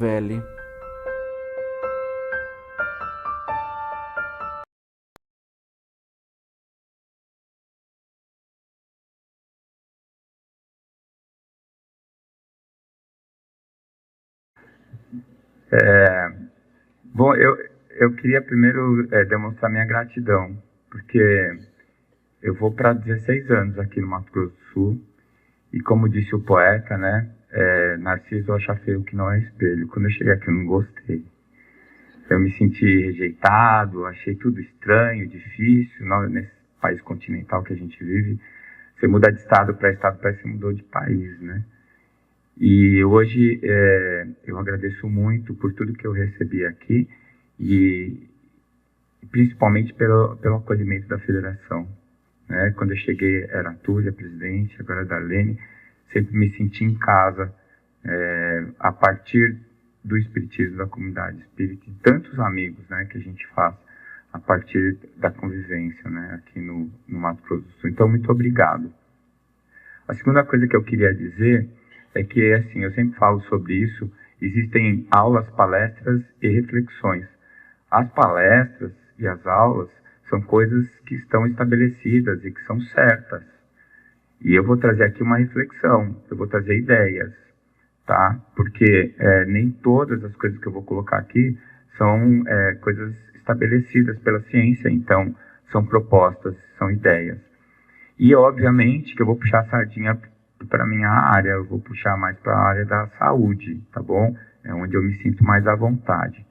Velho. Bom, eu queria primeiro demonstrar minha gratidão, porque eu vou para 16 anos aqui no Mato Grosso do Sul, e como disse o poeta, né, Narciso acha feio que não é espelho. Quando eu cheguei aqui eu não gostei. Eu me senti rejeitado, achei tudo estranho, difícil, nesse país continental que a gente vive. Você muda de estado para estado, parece que você mudou de país, né? E hoje eu agradeço muito por tudo que eu recebi aqui e principalmente pelo acolhimento da federação. Né? Quando eu cheguei era a Túlia, presidente, agora a Darlene, sempre me senti em casa a partir do espiritismo da comunidade espírita e tantos amigos, né, que a gente faz a partir da convivência, né, aqui no Mato Grosso do Sul. Então, muito obrigado. A segunda coisa que eu queria dizer é que, assim, eu sempre falo sobre isso, existem aulas, palestras e reflexões. As palestras e as aulas são coisas que estão estabelecidas e que são certas. E eu vou trazer aqui uma reflexão, eu vou trazer ideias, tá? Porque nem todas as coisas que eu vou colocar aqui são coisas estabelecidas pela ciência, então são propostas, são ideias. E, obviamente, que eu vou puxar a sardinha para a minha área, eu vou puxar mais para a área da saúde, tá bom? É onde eu me sinto mais à vontade.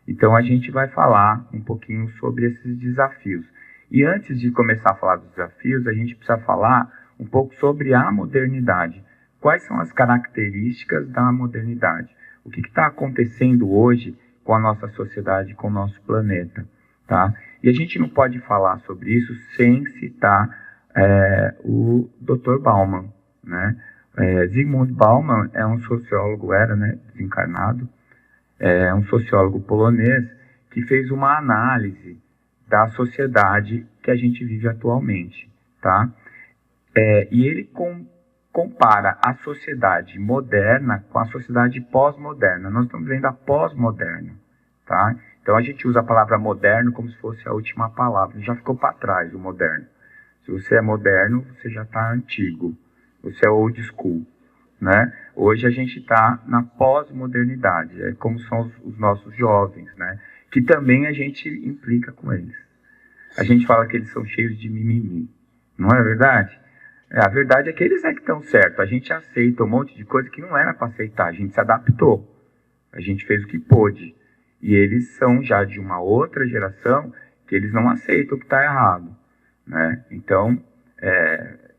Então, a gente vai falar um pouquinho sobre esses desafios. E antes de começar a falar dos desafios, a gente precisa falar um pouco sobre a modernidade. Quais são as características da modernidade? O que está acontecendo hoje com a nossa sociedade, com o nosso planeta, tá? E a gente não pode falar sobre isso sem citar o Dr. Bauman, né? Zygmunt Bauman é um sociólogo, né, desencarnado, é um sociólogo polonês que fez uma análise da sociedade que a gente vive atualmente, tá? E ele compara a sociedade moderna com a sociedade pós-moderna. Nós estamos vendo a pós-moderna, tá? Então a gente usa a palavra moderno como se fosse a última palavra. Já ficou para trás o moderno. Se você é moderno, você já está antigo. Você é old school, né? Hoje a gente está na pós-modernidade, como são os nossos jovens, né? Que também a gente implica com eles. A gente fala que eles são cheios de mimimi, não é verdade? A verdade é que eles que estão certos. A gente aceita um monte de coisa que não era para aceitar. A gente se adaptou. A gente fez o que pôde. E eles são já de uma outra geração que eles não aceitam o que está errado, né? Então,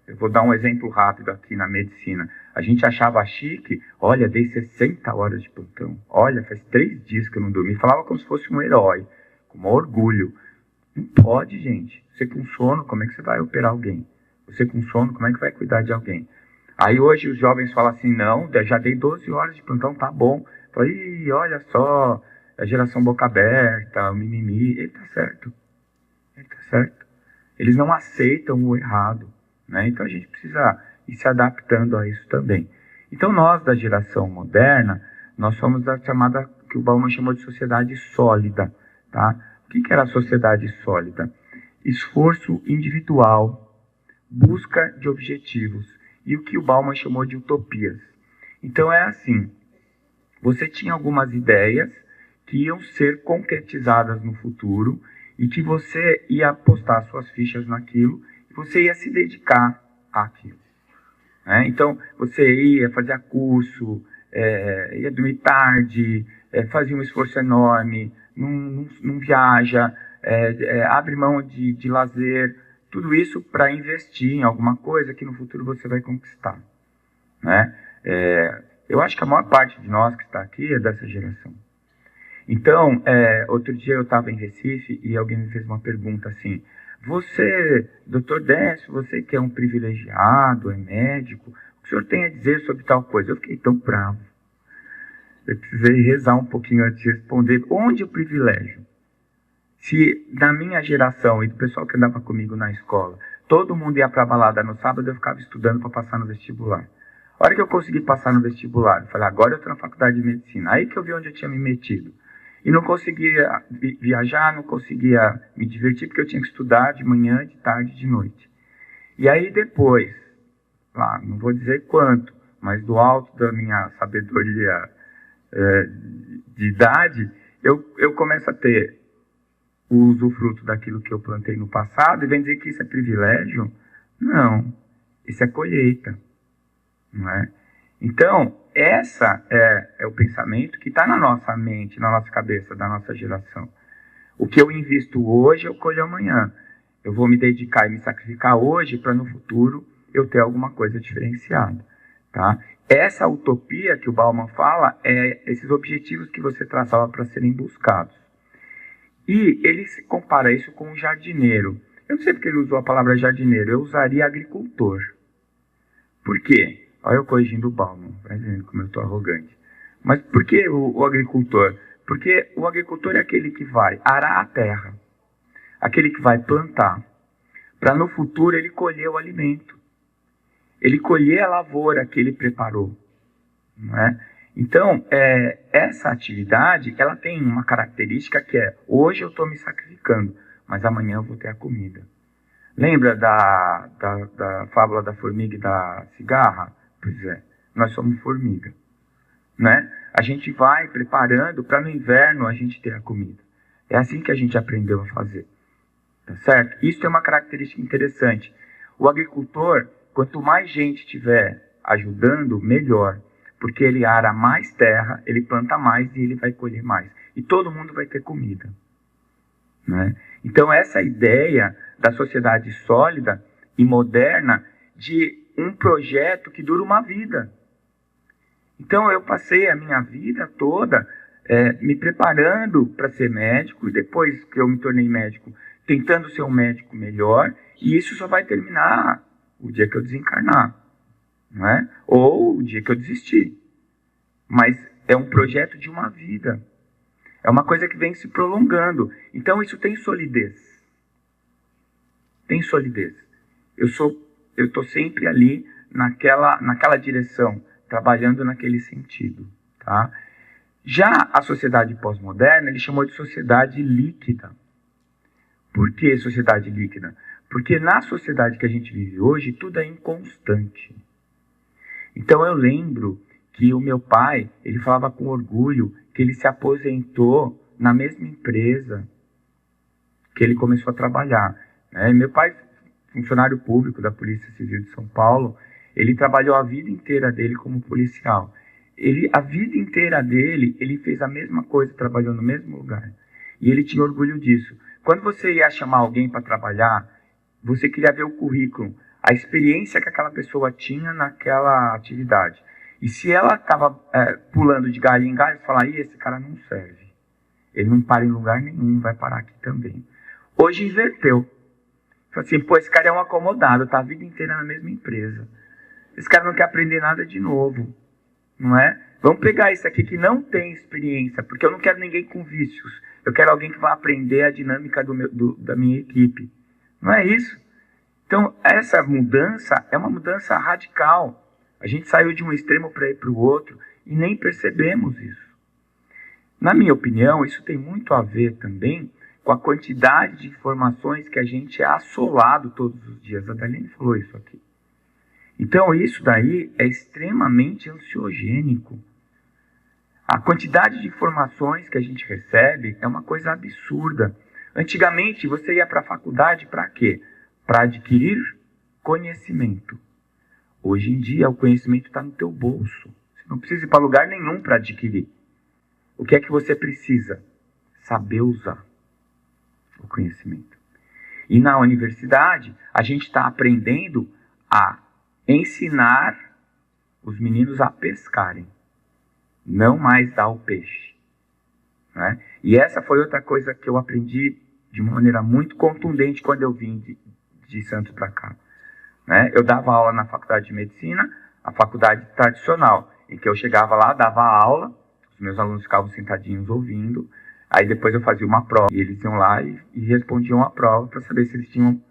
eu vou dar um exemplo rápido aqui na medicina. A gente achava chique, olha, dei 60 horas de plantão. Olha, faz 3 dias que eu não dormi. Falava como se fosse um herói, com um orgulho. Não pode, gente. Você com sono, como é que você vai operar alguém? Você com sono, como é que vai cuidar de alguém? Aí hoje os jovens falam assim, não, já dei 12 horas de plantão, tá bom. Falei, olha só, a geração boca aberta, o mimimi. Ele tá certo. Ele tá certo. Eles não aceitam o errado, né? Então a gente precisa ir se adaptando a isso também. Então nós da geração moderna, nós somos da chamada que o Bauman chamou de sociedade sólida, tá? O que era a sociedade sólida? Esforço individual, busca de objetivos e o que o Bauman chamou de utopias. Então é assim, você tinha algumas ideias que iam ser concretizadas no futuro e que você ia apostar suas fichas naquilo e você ia se dedicar àquilo. Né? Então, você ia fazer curso, ia dormir tarde, fazia um esforço enorme, não viaja, abre mão de lazer, tudo isso para investir em alguma coisa que no futuro você vai conquistar. Né? Eu acho que a maior parte de nós que está aqui é dessa geração. Então, outro dia eu estava em Recife e alguém me fez uma pergunta assim, você, doutor Décio, você que é um privilegiado, é médico, o que o senhor tem a dizer sobre tal coisa? Eu fiquei tão bravo. Eu precisei rezar um pouquinho antes de responder. Onde o privilégio? Se na minha geração e do pessoal que andava comigo na escola, todo mundo ia para a balada no sábado, eu ficava estudando para passar no vestibular. A hora que eu consegui passar no vestibular, eu falei, agora eu estou na faculdade de medicina. Aí que eu vi onde eu tinha me metido. E não conseguia viajar, não conseguia me divertir, porque eu tinha que estudar de manhã, de tarde, de noite. E aí depois, lá, não vou dizer quanto, mas do alto da minha sabedoria de idade, eu começo a ter o usufruto daquilo que eu plantei no passado, e vem dizer que isso é privilégio? Não, isso é colheita, não é? Então, essa é o pensamento que está na nossa mente, na nossa cabeça, da nossa geração. O que eu invisto hoje, eu colho amanhã. Eu vou me dedicar e me sacrificar hoje para no futuro eu ter alguma coisa diferenciada, tá? Essa utopia que o Bauman fala é esses objetivos que você traçava para serem buscados. E ele compara isso com um jardineiro. Eu não sei porque ele usou a palavra jardineiro, eu usaria agricultor. Por quê? Olha eu corrigindo o Bauman, vai vendo como eu estou arrogante. Mas por que o agricultor? Porque o agricultor é aquele que vai arar a terra, aquele que vai plantar, para no futuro ele colher o alimento. Ele colher a lavoura que ele preparou, não é? Então, essa atividade, ela tem uma característica que é, hoje eu estou me sacrificando, mas amanhã eu vou ter a comida. Lembra da fábula da formiga e da cigarra? Pois é, nós somos formiga, né? A gente vai preparando para no inverno a gente ter a comida. É assim que a gente aprendeu a fazer, tá certo? Isso é uma característica interessante. O agricultor, quanto mais gente tiver ajudando, melhor. Porque ele ara mais terra, ele planta mais e ele vai colher mais. E todo mundo vai ter comida, né? Então essa ideia da sociedade sólida e moderna de um projeto que dura uma vida. Então eu passei a minha vida toda me preparando para ser médico, e depois que eu me tornei médico, tentando ser um médico melhor, e isso só vai terminar o dia que eu desencarnar, não é? Ou o dia que eu desistir. Mas é um projeto de uma vida. É uma coisa que vem se prolongando. Então isso tem solidez. Tem solidez. Eu estou sempre ali naquela direção, trabalhando naquele sentido, tá? Já a sociedade pós-moderna, ele chamou de sociedade líquida. Por que sociedade líquida? Porque na sociedade que a gente vive hoje, tudo é inconstante. Então eu lembro que o meu pai, ele falava com orgulho que ele se aposentou na mesma empresa que ele começou a trabalhar, né? Meu pai, funcionário público da Polícia Civil de São Paulo, ele trabalhou a vida inteira dele como policial. A vida inteira dele, ele fez a mesma coisa, trabalhou no mesmo lugar. E ele tinha orgulho disso. Quando você ia chamar alguém para trabalhar, você queria ver o currículo, a experiência que aquela pessoa tinha naquela atividade. E se ela estava pulando de galho em galho, você fala, esse cara não serve. Ele não para em lugar nenhum, vai parar aqui também. Hoje inverteu. Fala assim, esse cara é um acomodado, tá a vida inteira na mesma empresa. Esse cara não quer aprender nada de novo, não é? Vamos pegar esse aqui que não tem experiência, porque eu não quero ninguém com vícios. Eu quero alguém que vai aprender a dinâmica da minha equipe. Não é isso? Então, essa mudança é uma mudança radical. A gente saiu de um extremo para ir para o outro e nem percebemos isso. Na minha opinião, isso tem muito a ver também com a quantidade de informações que a gente é assolado todos os dias. A Darlene falou isso aqui. Então, isso daí é extremamente ansiogênico. A quantidade de informações que a gente recebe é uma coisa absurda. Antigamente, você ia para a faculdade para quê? Para adquirir conhecimento. Hoje em dia, o conhecimento está no teu bolso. Você não precisa ir para lugar nenhum para adquirir. O que é que você precisa? Saber usar o conhecimento. E na universidade, a gente está aprendendo a ensinar os meninos a pescarem. Não mais dar o peixe, né? E essa foi outra coisa que eu aprendi de uma maneira muito contundente quando eu vim de Santos para cá, né? Eu dava aula na faculdade de medicina, a faculdade tradicional, em que eu chegava lá, dava aula, os meus alunos ficavam sentadinhos ouvindo, aí depois eu fazia uma prova, e eles iam lá e respondiam a prova para saber se eles tinham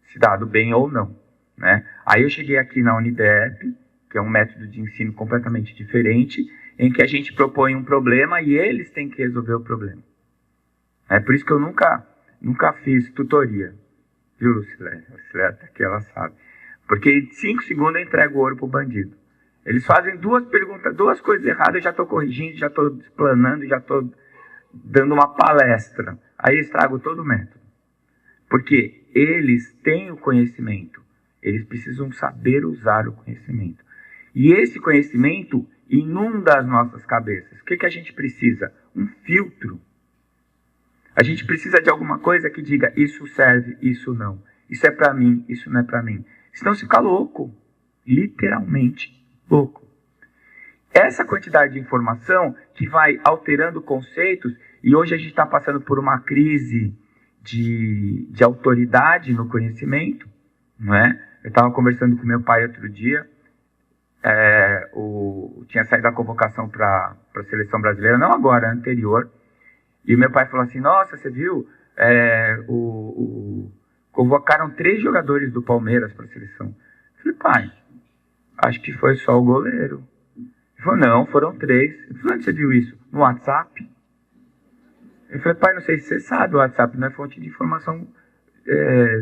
se dado bem ou não, né? Aí eu cheguei aqui na Unidep, que é um método de ensino completamente diferente, em que a gente propõe um problema e eles têm que resolver o problema. É por isso que eu nunca fiz tutoria. Viu, Lucilé? A Lucilé tá aqui, ela sabe. Porque em 5 segundos eu entrego o ouro pro bandido. Eles fazem 2 perguntas, 2 coisas erradas, eu já estou corrigindo, já estou explanando, já estou dando uma palestra. Aí eu estrago todo o método. Porque eles têm o conhecimento. Eles precisam saber usar o conhecimento. E esse conhecimento inunda as nossas cabeças. O que a gente precisa? Um filtro. A gente precisa de alguma coisa que diga, isso serve, isso não. Isso é para mim, isso não é para mim. Senão você fica louco. Literalmente louco. Essa quantidade de informação que vai alterando conceitos, e hoje a gente está passando por uma crise de autoridade no conhecimento, não é? Eu estava conversando com meu pai outro dia, tinha saído a convocação para a seleção brasileira, não agora, anterior, e o meu pai falou assim, nossa, você viu? Convocaram 3 jogadores do Palmeiras para a seleção. Eu falei, pai, acho que foi só o goleiro. Ele falou, não, foram 3. Eu falei, onde você viu isso? No WhatsApp? Eu falei, pai, não sei se você sabe, o WhatsApp não é fonte de informação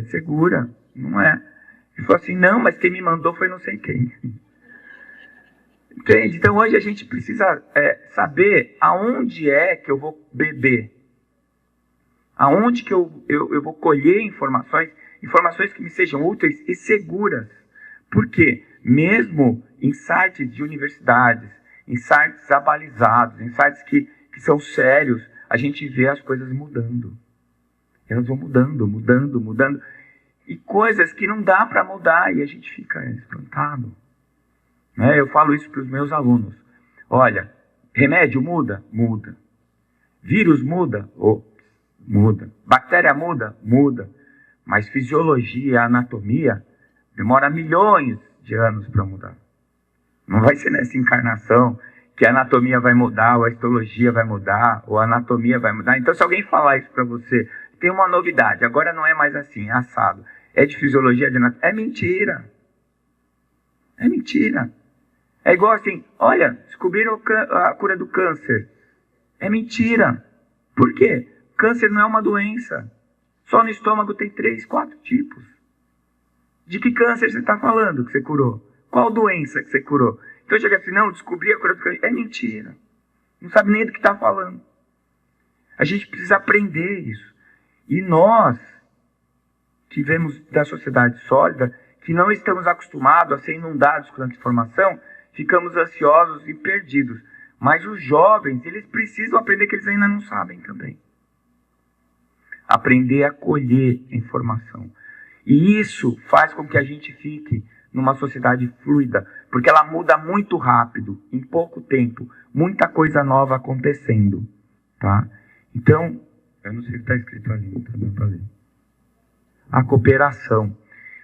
segura, não é? Ele falou assim, não, mas quem me mandou foi não sei quem. Entende? Então hoje a gente precisa saber aonde é que eu vou beber. Aonde que eu vou colher informações que me sejam úteis e seguras. Por quê? Mesmo em sites de universidades, em sites abalizados, em sites que são sérios, a gente vê as coisas mudando. Elas vão mudando. E coisas que não dá para mudar e a gente fica espantado. Né? Eu falo isso para os meus alunos. Olha, remédio muda? Muda. Vírus muda? Muda. Bactéria muda? Muda. Mas fisiologia, anatomia, demora milhões de anos para mudar. Não vai ser nessa encarnação que a anatomia vai mudar, ou a histologia vai mudar, ou a anatomia vai mudar. Então, se alguém falar isso para você, tem uma novidade, agora não é mais assim, é assado. É de fisiologia, de anatomia. É mentira. É mentira. É igual assim, olha, descobriram a cura do câncer. É mentira. Por quê? Câncer não é uma doença. Só no estômago tem 3, 4 tipos. De que câncer você está falando que você curou? Qual doença que você curou? Então chega assim, não, descobri a cura do câncer. É mentira. Não sabe nem do que está falando. A gente precisa aprender isso. E nós, que vemos da sociedade sólida, que não estamos acostumados a ser inundados com tanta informação, ficamos ansiosos e perdidos. Mas os jovens, eles precisam aprender que eles ainda não sabem também. Aprender a colher informação. E isso faz com que a gente fique numa sociedade fluida, porque ela muda muito rápido, em pouco tempo, muita coisa nova acontecendo, tá? Então, eu não sei o que está escrito ali, não está dando para ler. A cooperação.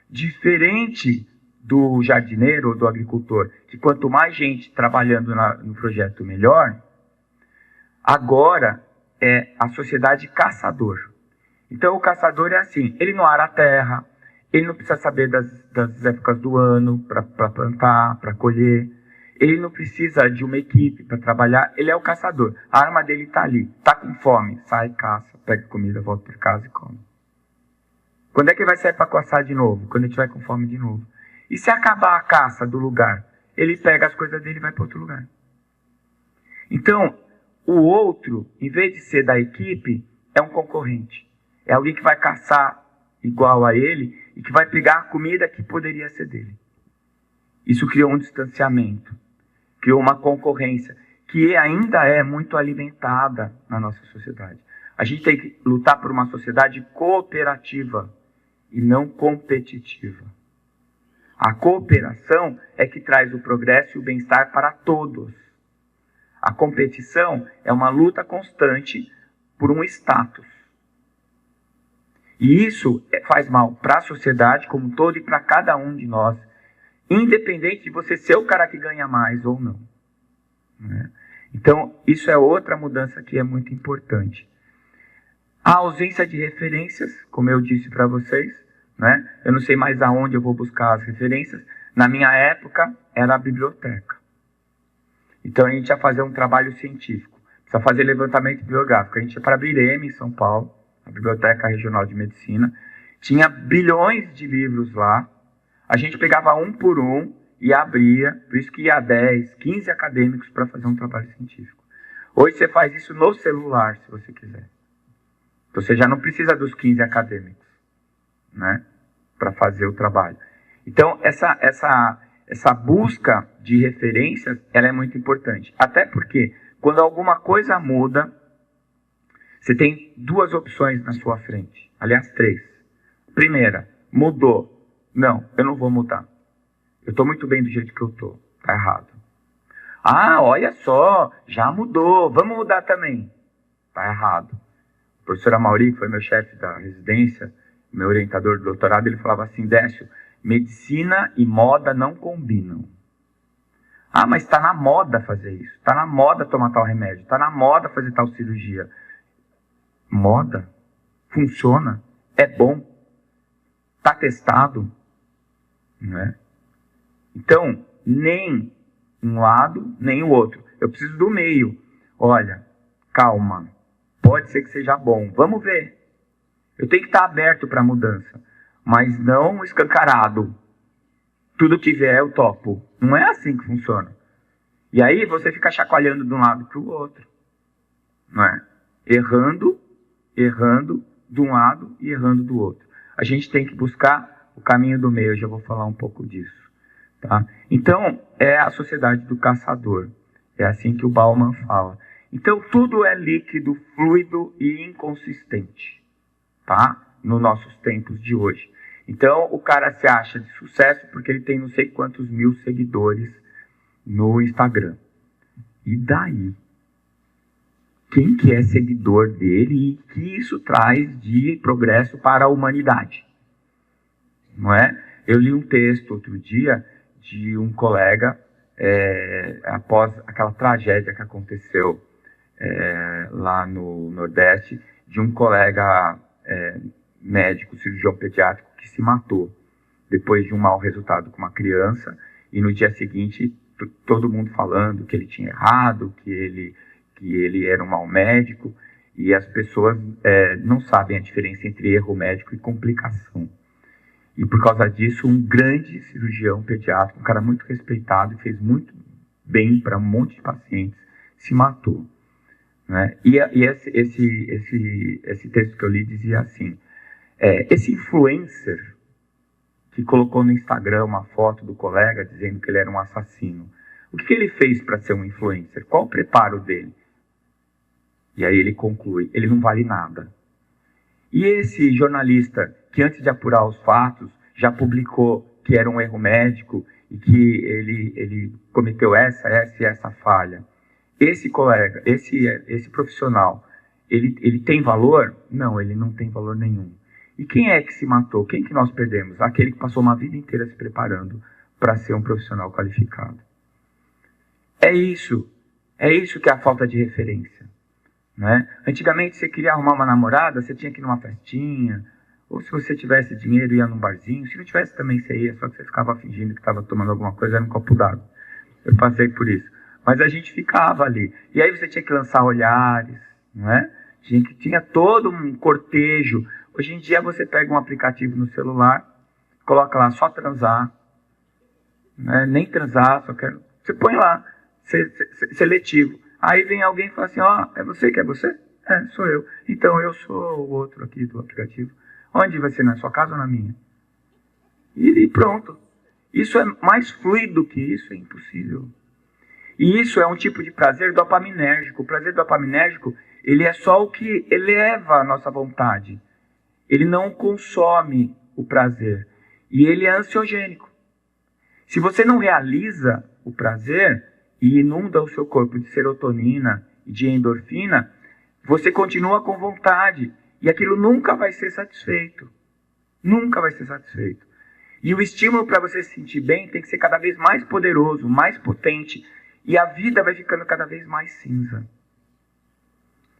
Diferente do jardineiro ou do agricultor, que quanto mais gente trabalhando no projeto, melhor, agora é a sociedade caçador. Então, o caçador é assim, ele não ara a terra, ele não precisa saber das épocas do ano para plantar, para colher. Ele não precisa de uma equipe para trabalhar. Ele é o caçador. A arma dele está ali. Está com fome. Sai, caça, pega comida, volta para casa e come. Quando é que ele vai sair para caçar de novo? Quando ele estiver com fome de novo. E se acabar a caça do lugar? Ele pega as coisas dele e vai para outro lugar. Então, o outro, em vez de ser da equipe, é um concorrente. É alguém que vai caçar igual a ele e que vai pegar a comida que poderia ser dele. Isso criou um distanciamento, criou uma concorrência que ainda é muito alimentada na nossa sociedade. A gente tem que lutar por uma sociedade cooperativa e não competitiva. A cooperação é que traz o progresso e o bem-estar para todos. A competição é uma luta constante por um status. E isso faz mal para a sociedade como um todo e para cada um de nós, independente de você ser o cara que ganha mais ou não. Né? Então, isso é outra mudança que é muito importante. A ausência de referências, como eu disse para vocês, né? Eu não sei mais aonde eu vou buscar as referências. Na minha época, era a biblioteca. Então a gente ia fazer um trabalho científico. Precisa fazer levantamento bibliográfico. A gente ia para a BIREM, em São Paulo, a Biblioteca Regional de Medicina. Tinha bilhões de livros lá. A gente pegava um por um e abria. Por isso que ia 10, 15 acadêmicos para fazer um trabalho científico. Hoje você faz isso no celular, se você quiser. Então você já não precisa dos 15 acadêmicos, né, para fazer o trabalho. Então essa busca de referências, ela é muito importante. Até porque, quando alguma coisa muda, você tem duas opções na sua frente. Aliás, 3. Primeira, mudou. Não, eu não vou mudar. Eu estou muito bem do jeito que eu estou. Está errado. Ah, olha só, já mudou. Vamos mudar também. Está errado. O professor Amauri, que foi meu chefe da residência, meu orientador do doutorado, ele falava assim: Décio, medicina e moda não combinam. Ah, mas está na moda fazer isso. Está na moda tomar tal remédio. Está na moda fazer tal cirurgia. Moda? Funciona? É bom? Está testado? Não é? Então, nem um lado, nem o outro. Eu preciso do meio. Olha, calma. Pode ser que seja bom. Vamos ver. Eu tenho que estar aberto para a mudança. Mas não escancarado. Tudo que vier eu topo. Não é assim que funciona. E aí você fica chacoalhando de um lado para o outro. Não é? Errando de um lado e errando do outro. A gente tem que buscar o caminho do meio. Eu já vou falar um pouco disso. Tá? Então, é a sociedade do caçador. É assim que o Bauman fala. Então, tudo é líquido, fluido e inconsistente. Tá? Nos nossos tempos de hoje. Então, o cara se acha de sucesso porque ele tem não sei quantos mil seguidores no Instagram. E daí? Quem que é seguidor dele e que isso traz de progresso para a humanidade? Não é? Eu li um texto outro dia de um colega, após aquela tragédia que aconteceu lá no Nordeste, de um colega médico, cirurgião pediátrico, que se matou depois de um mau resultado com uma criança, e no dia seguinte todo mundo falando que ele tinha errado, que ele era um mau médico, e as pessoas não sabem a diferença entre erro médico e complicação. E por causa disso, um grande cirurgião pediátrico, um cara muito respeitado, e fez muito bem para um monte de pacientes, se matou. Né? E esse texto que eu li dizia assim: esse influencer que colocou no Instagram uma foto do colega dizendo que ele era um assassino, o que ele fez para ser um influencer? Qual o preparo dele? E aí ele conclui: ele não vale nada. E esse jornalista que, antes de apurar os fatos, já publicou que era um erro médico e que ele cometeu essa e essa falha, esse colega, esse profissional, ele tem valor? Não, ele não tem valor nenhum. E quem é que se matou? Quem que nós perdemos? Aquele que passou uma vida inteira se preparando para ser um profissional qualificado. É isso que é a falta de referência. Né? Antigamente, você queria arrumar uma namorada, você tinha que ir numa festinha, ou se você tivesse dinheiro, ia num barzinho. Se não tivesse também, você ia, só que você ficava fingindo que estava tomando alguma coisa, era um copo d'água. Eu passei por isso. Mas a gente ficava ali. E aí você tinha que lançar olhares, não é? Tinha todo um cortejo. Hoje em dia você pega um aplicativo no celular, coloca lá só transar, né? Nem transar, só quero... Você põe lá, seletivo. Aí vem alguém e fala assim: é você que é você? Sou eu. Então eu sou o outro aqui do aplicativo. Onde vai ser? Na sua casa ou na minha? E pronto. Isso é mais fluido que isso, é impossível. E isso é um tipo de prazer dopaminérgico. O prazer dopaminérgico, ele é só o que eleva a nossa vontade. Ele não consome o prazer. E ele é ansiogênico. Se você não realiza o prazer e inunda o seu corpo de serotonina e de endorfina, você continua com vontade. E aquilo nunca vai ser satisfeito. Nunca vai ser satisfeito. E o estímulo para você se sentir bem tem que ser cada vez mais poderoso, mais potente. E a vida vai ficando cada vez mais cinza.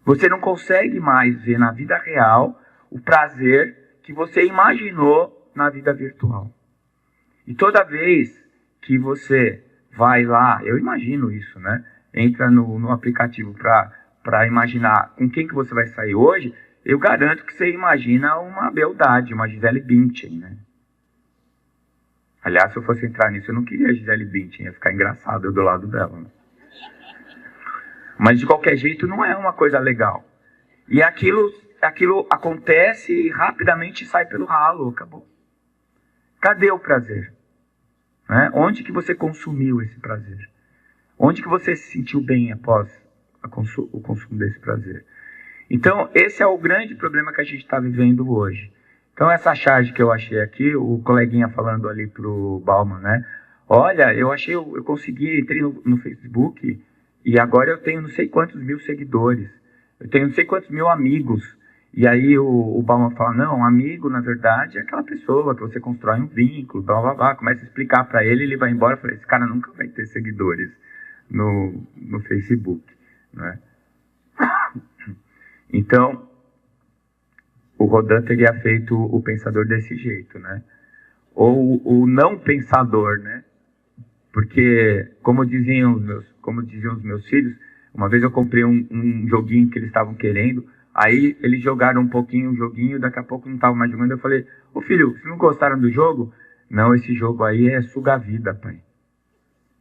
Você não consegue mais ver na vida real o prazer que você imaginou na vida virtual. E toda vez que você vai lá, eu imagino isso, né? Entra no aplicativo para imaginar com quem que você vai sair hoje, eu garanto que você imagina uma beldade, uma Gisele Bündchen, né? Aliás, se eu fosse entrar nisso, eu não queria a Gisele Bündchen, ia ficar engraçado eu do lado dela. Né? Mas de qualquer jeito não é uma coisa legal. E aquilo acontece e rapidamente sai pelo ralo, acabou. Cadê o prazer? Né? Onde que você consumiu esse prazer? Onde que você se sentiu bem após o consumo desse prazer? Então, esse é o grande problema que a gente está vivendo hoje. Então, essa charge que eu achei aqui, o coleguinha falando ali pro Bauman, né? Olha, eu consegui, entrei no Facebook e agora eu tenho não sei quantos mil seguidores. Eu tenho não sei quantos mil amigos. E aí o Bauman fala, não, amigo, na verdade, é aquela pessoa que você constrói um vínculo, blá, blá, blá. Começa a explicar para ele vai embora. Eu falei, esse cara nunca vai ter seguidores no Facebook, né? Então, o Rodin teria feito o pensador desse jeito, né? Ou o não pensador, né? Porque, como diziam os meus filhos, uma vez eu comprei um joguinho que eles estavam querendo, aí eles jogaram um pouquinho o joguinho, daqui a pouco não estavam mais jogando, eu falei, ô filho, vocês não gostaram do jogo? Não, esse jogo aí é suga-vida, pai.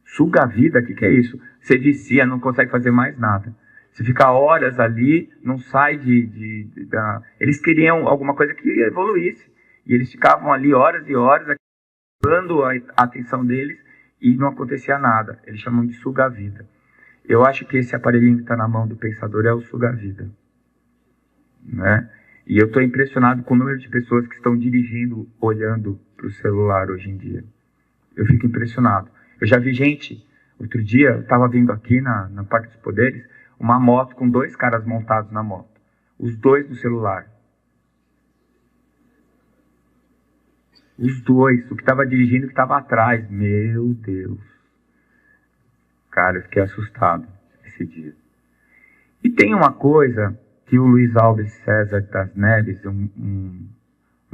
Suga-vida? O que é isso? Você vicia, não consegue fazer mais nada. Você fica horas ali, não sai Eles queriam alguma coisa que evoluísse. E eles ficavam ali horas e horas, dando a atenção deles, e não acontecia nada. Eles chamam de suga-vida. Eu acho que esse aparelhinho que está na mão do pensador é o suga-vida. Né? E eu estou impressionado com o número de pessoas que estão dirigindo, olhando para o celular hoje em dia. Eu fico impressionado. Eu já vi gente, outro dia, eu estava vindo aqui na Parque dos Poderes, uma moto com 2 caras montados na moto. Os 2 no celular. Os 2. O que estava dirigindo e o que estava atrás. Meu Deus. Cara, eu fiquei assustado esse dia. E tem uma coisa que o Luiz Alves César das Neves, um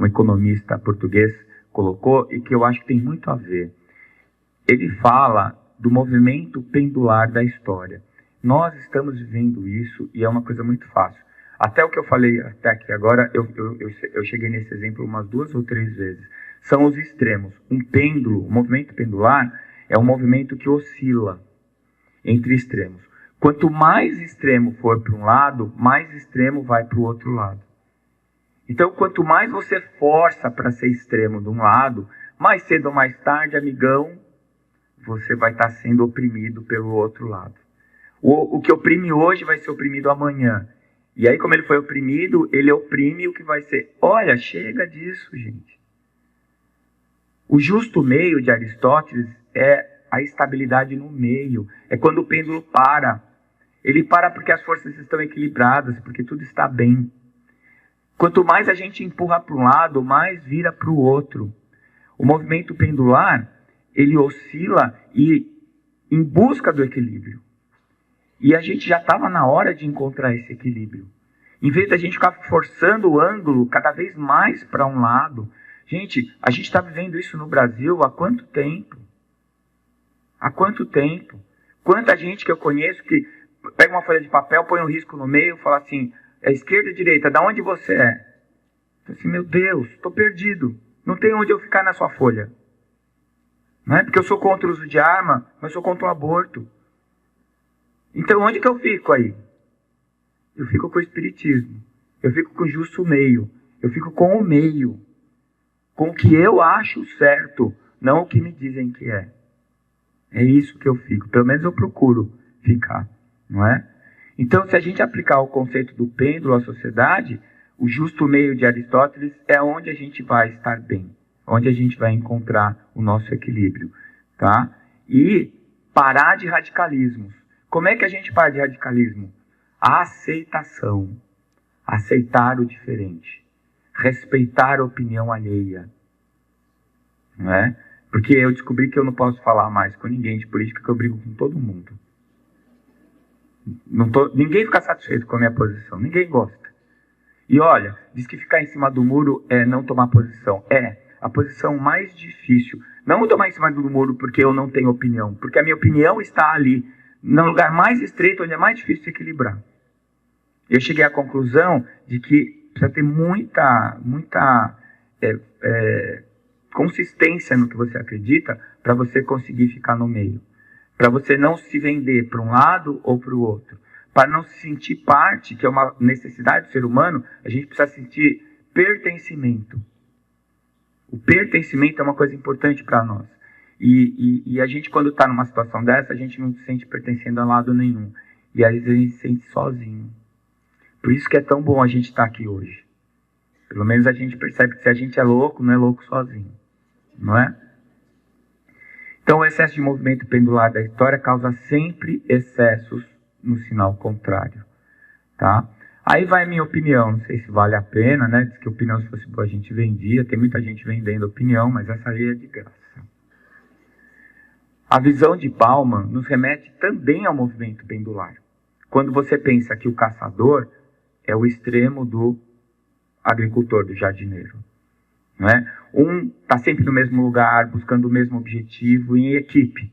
economista português, colocou e que eu acho que tem muito a ver. Ele fala do movimento pendular da história. Nós estamos vivendo isso e é uma coisa muito fácil. Até o que eu falei até aqui agora, eu cheguei nesse exemplo umas 2 ou 3 vezes. São os extremos. Um pêndulo, um movimento pendular, é um movimento que oscila entre extremos. Quanto mais extremo for para um lado, mais extremo vai para o outro lado. Então, quanto mais você força para ser extremo de um lado, mais cedo ou mais tarde, amigão, você vai estar sendo oprimido pelo outro lado. O que oprime hoje vai ser oprimido amanhã. E aí, como ele foi oprimido, ele oprime o que vai ser. Olha, chega disso, gente. O justo meio de Aristóteles é a estabilidade no meio. É quando o pêndulo para. Ele para porque as forças estão equilibradas, porque tudo está bem. Quanto mais a gente empurra para um lado, mais vira para o outro. O movimento pendular, ele oscila em busca do equilíbrio. E a gente já estava na hora de encontrar esse equilíbrio. Em vez da gente ficar forçando o ângulo cada vez mais para um lado. Gente, a gente está vivendo isso no Brasil há quanto tempo? Há quanto tempo? Quanta gente que eu conheço que pega uma folha de papel, põe um risco no meio e fala assim, é esquerda ou direita, da onde você é? Eu assim, meu Deus, estou perdido. Não tem onde eu ficar na sua folha. Não é porque eu sou contra o uso de arma, mas sou contra o aborto. Então, onde que eu fico aí? Eu fico com o espiritismo. Eu fico com o justo meio. Eu fico com o meio. Com o que eu acho certo, não o que me dizem que é. É isso que eu fico. Pelo menos eu procuro ficar, não é? Então, se a gente aplicar o conceito do pêndulo à sociedade, o justo meio de Aristóteles é onde a gente vai estar bem. Onde a gente vai encontrar o nosso equilíbrio, tá? E parar de radicalismos. Como é que a gente para de radicalismo? A aceitação. Aceitar o diferente. Respeitar a opinião alheia. Não é? Porque eu descobri que eu não posso falar mais com ninguém de política, que eu brigo com todo mundo. Ninguém fica satisfeito com a minha posição. Ninguém gosta. E olha, diz que ficar em cima do muro é não tomar posição. É a posição mais difícil. Não eu tomar em cima do muro porque eu não tenho opinião, porque a minha opinião está ali, no lugar mais estreito, onde é mais difícil de equilibrar. Eu cheguei à conclusão de que precisa ter muita consistência no que você acredita para você conseguir ficar no meio. Para você não se vender para um lado ou para o outro. Para não se sentir parte, que é uma necessidade do ser humano, a gente precisa sentir pertencimento. O pertencimento é uma coisa importante para nós. E a gente, quando está numa situação dessa, a gente não se sente pertencendo a lado nenhum. E aí a gente se sente sozinho. Por isso que é tão bom a gente estar aqui hoje. Pelo menos a gente percebe que se a gente é louco, não é louco sozinho. Não é? Então o excesso de movimento pendular da história causa sempre excessos no sinal contrário. Tá? Aí vai a minha opinião, não sei se vale a pena, né? Diz que opinião, se fosse boa, a gente vendia. Tem muita gente vendendo opinião, mas essa aí é de graça. A visão de Bauman nos remete também ao movimento pendular. Quando você pensa que o caçador é o extremo do agricultor, do jardineiro. Não é? Um está sempre no mesmo lugar, buscando o mesmo objetivo, em equipe.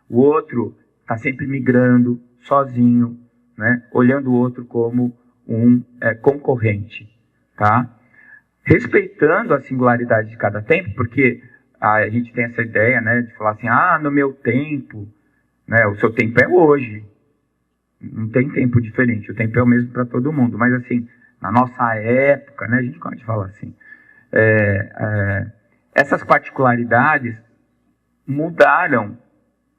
O outro está sempre migrando, sozinho, né? Olhando o outro como um concorrente. Tá? Respeitando a singularidade de cada tempo, porque a gente tem essa ideia, né, de falar assim, no meu tempo, né, o seu tempo é hoje. Não tem tempo diferente, o tempo é o mesmo para todo mundo. Mas assim, na nossa época, né, a gente gosta de falar assim, essas particularidades mudaram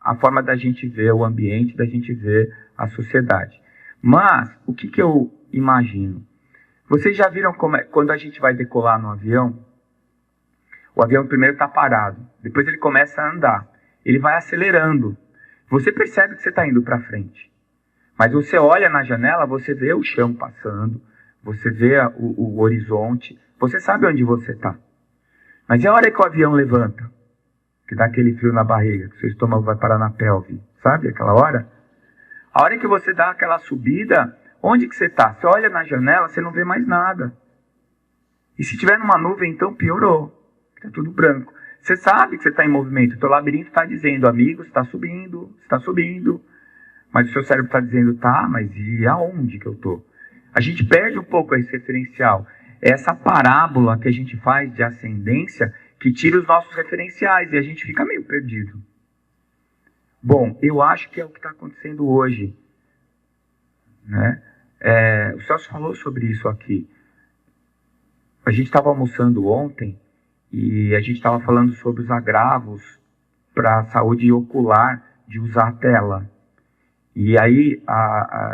a forma da gente ver o ambiente, da gente ver a sociedade. Mas, o que eu imagino? Vocês já viram como quando a gente vai decolar no avião, o avião primeiro está parado, depois ele começa a andar, ele vai acelerando. Você percebe que você está indo para frente. Mas você olha na janela, você vê o chão passando, você vê o horizonte, você sabe onde você está. Mas é a hora que o avião levanta, que dá aquele frio na barriga, que seu estômago vai parar na pelve, sabe aquela hora? A hora que você dá aquela subida, onde que você está? Você olha na janela, você não vê mais nada. E se tiver numa nuvem, então piorou, está tudo branco. Você sabe que você está em movimento, o teu labirinto está dizendo, amigo, você está subindo. Mas o seu cérebro está dizendo, tá, mas e aonde que eu estou? A gente perde um pouco esse referencial. É essa parábola que a gente faz de ascendência que tira os nossos referenciais e a gente fica meio perdido. Bom, eu acho que é o que está acontecendo hoje. Né? O Celso falou sobre isso aqui. A gente estava almoçando ontem e a gente estava falando sobre os agravos para a saúde ocular de usar a tela. E aí,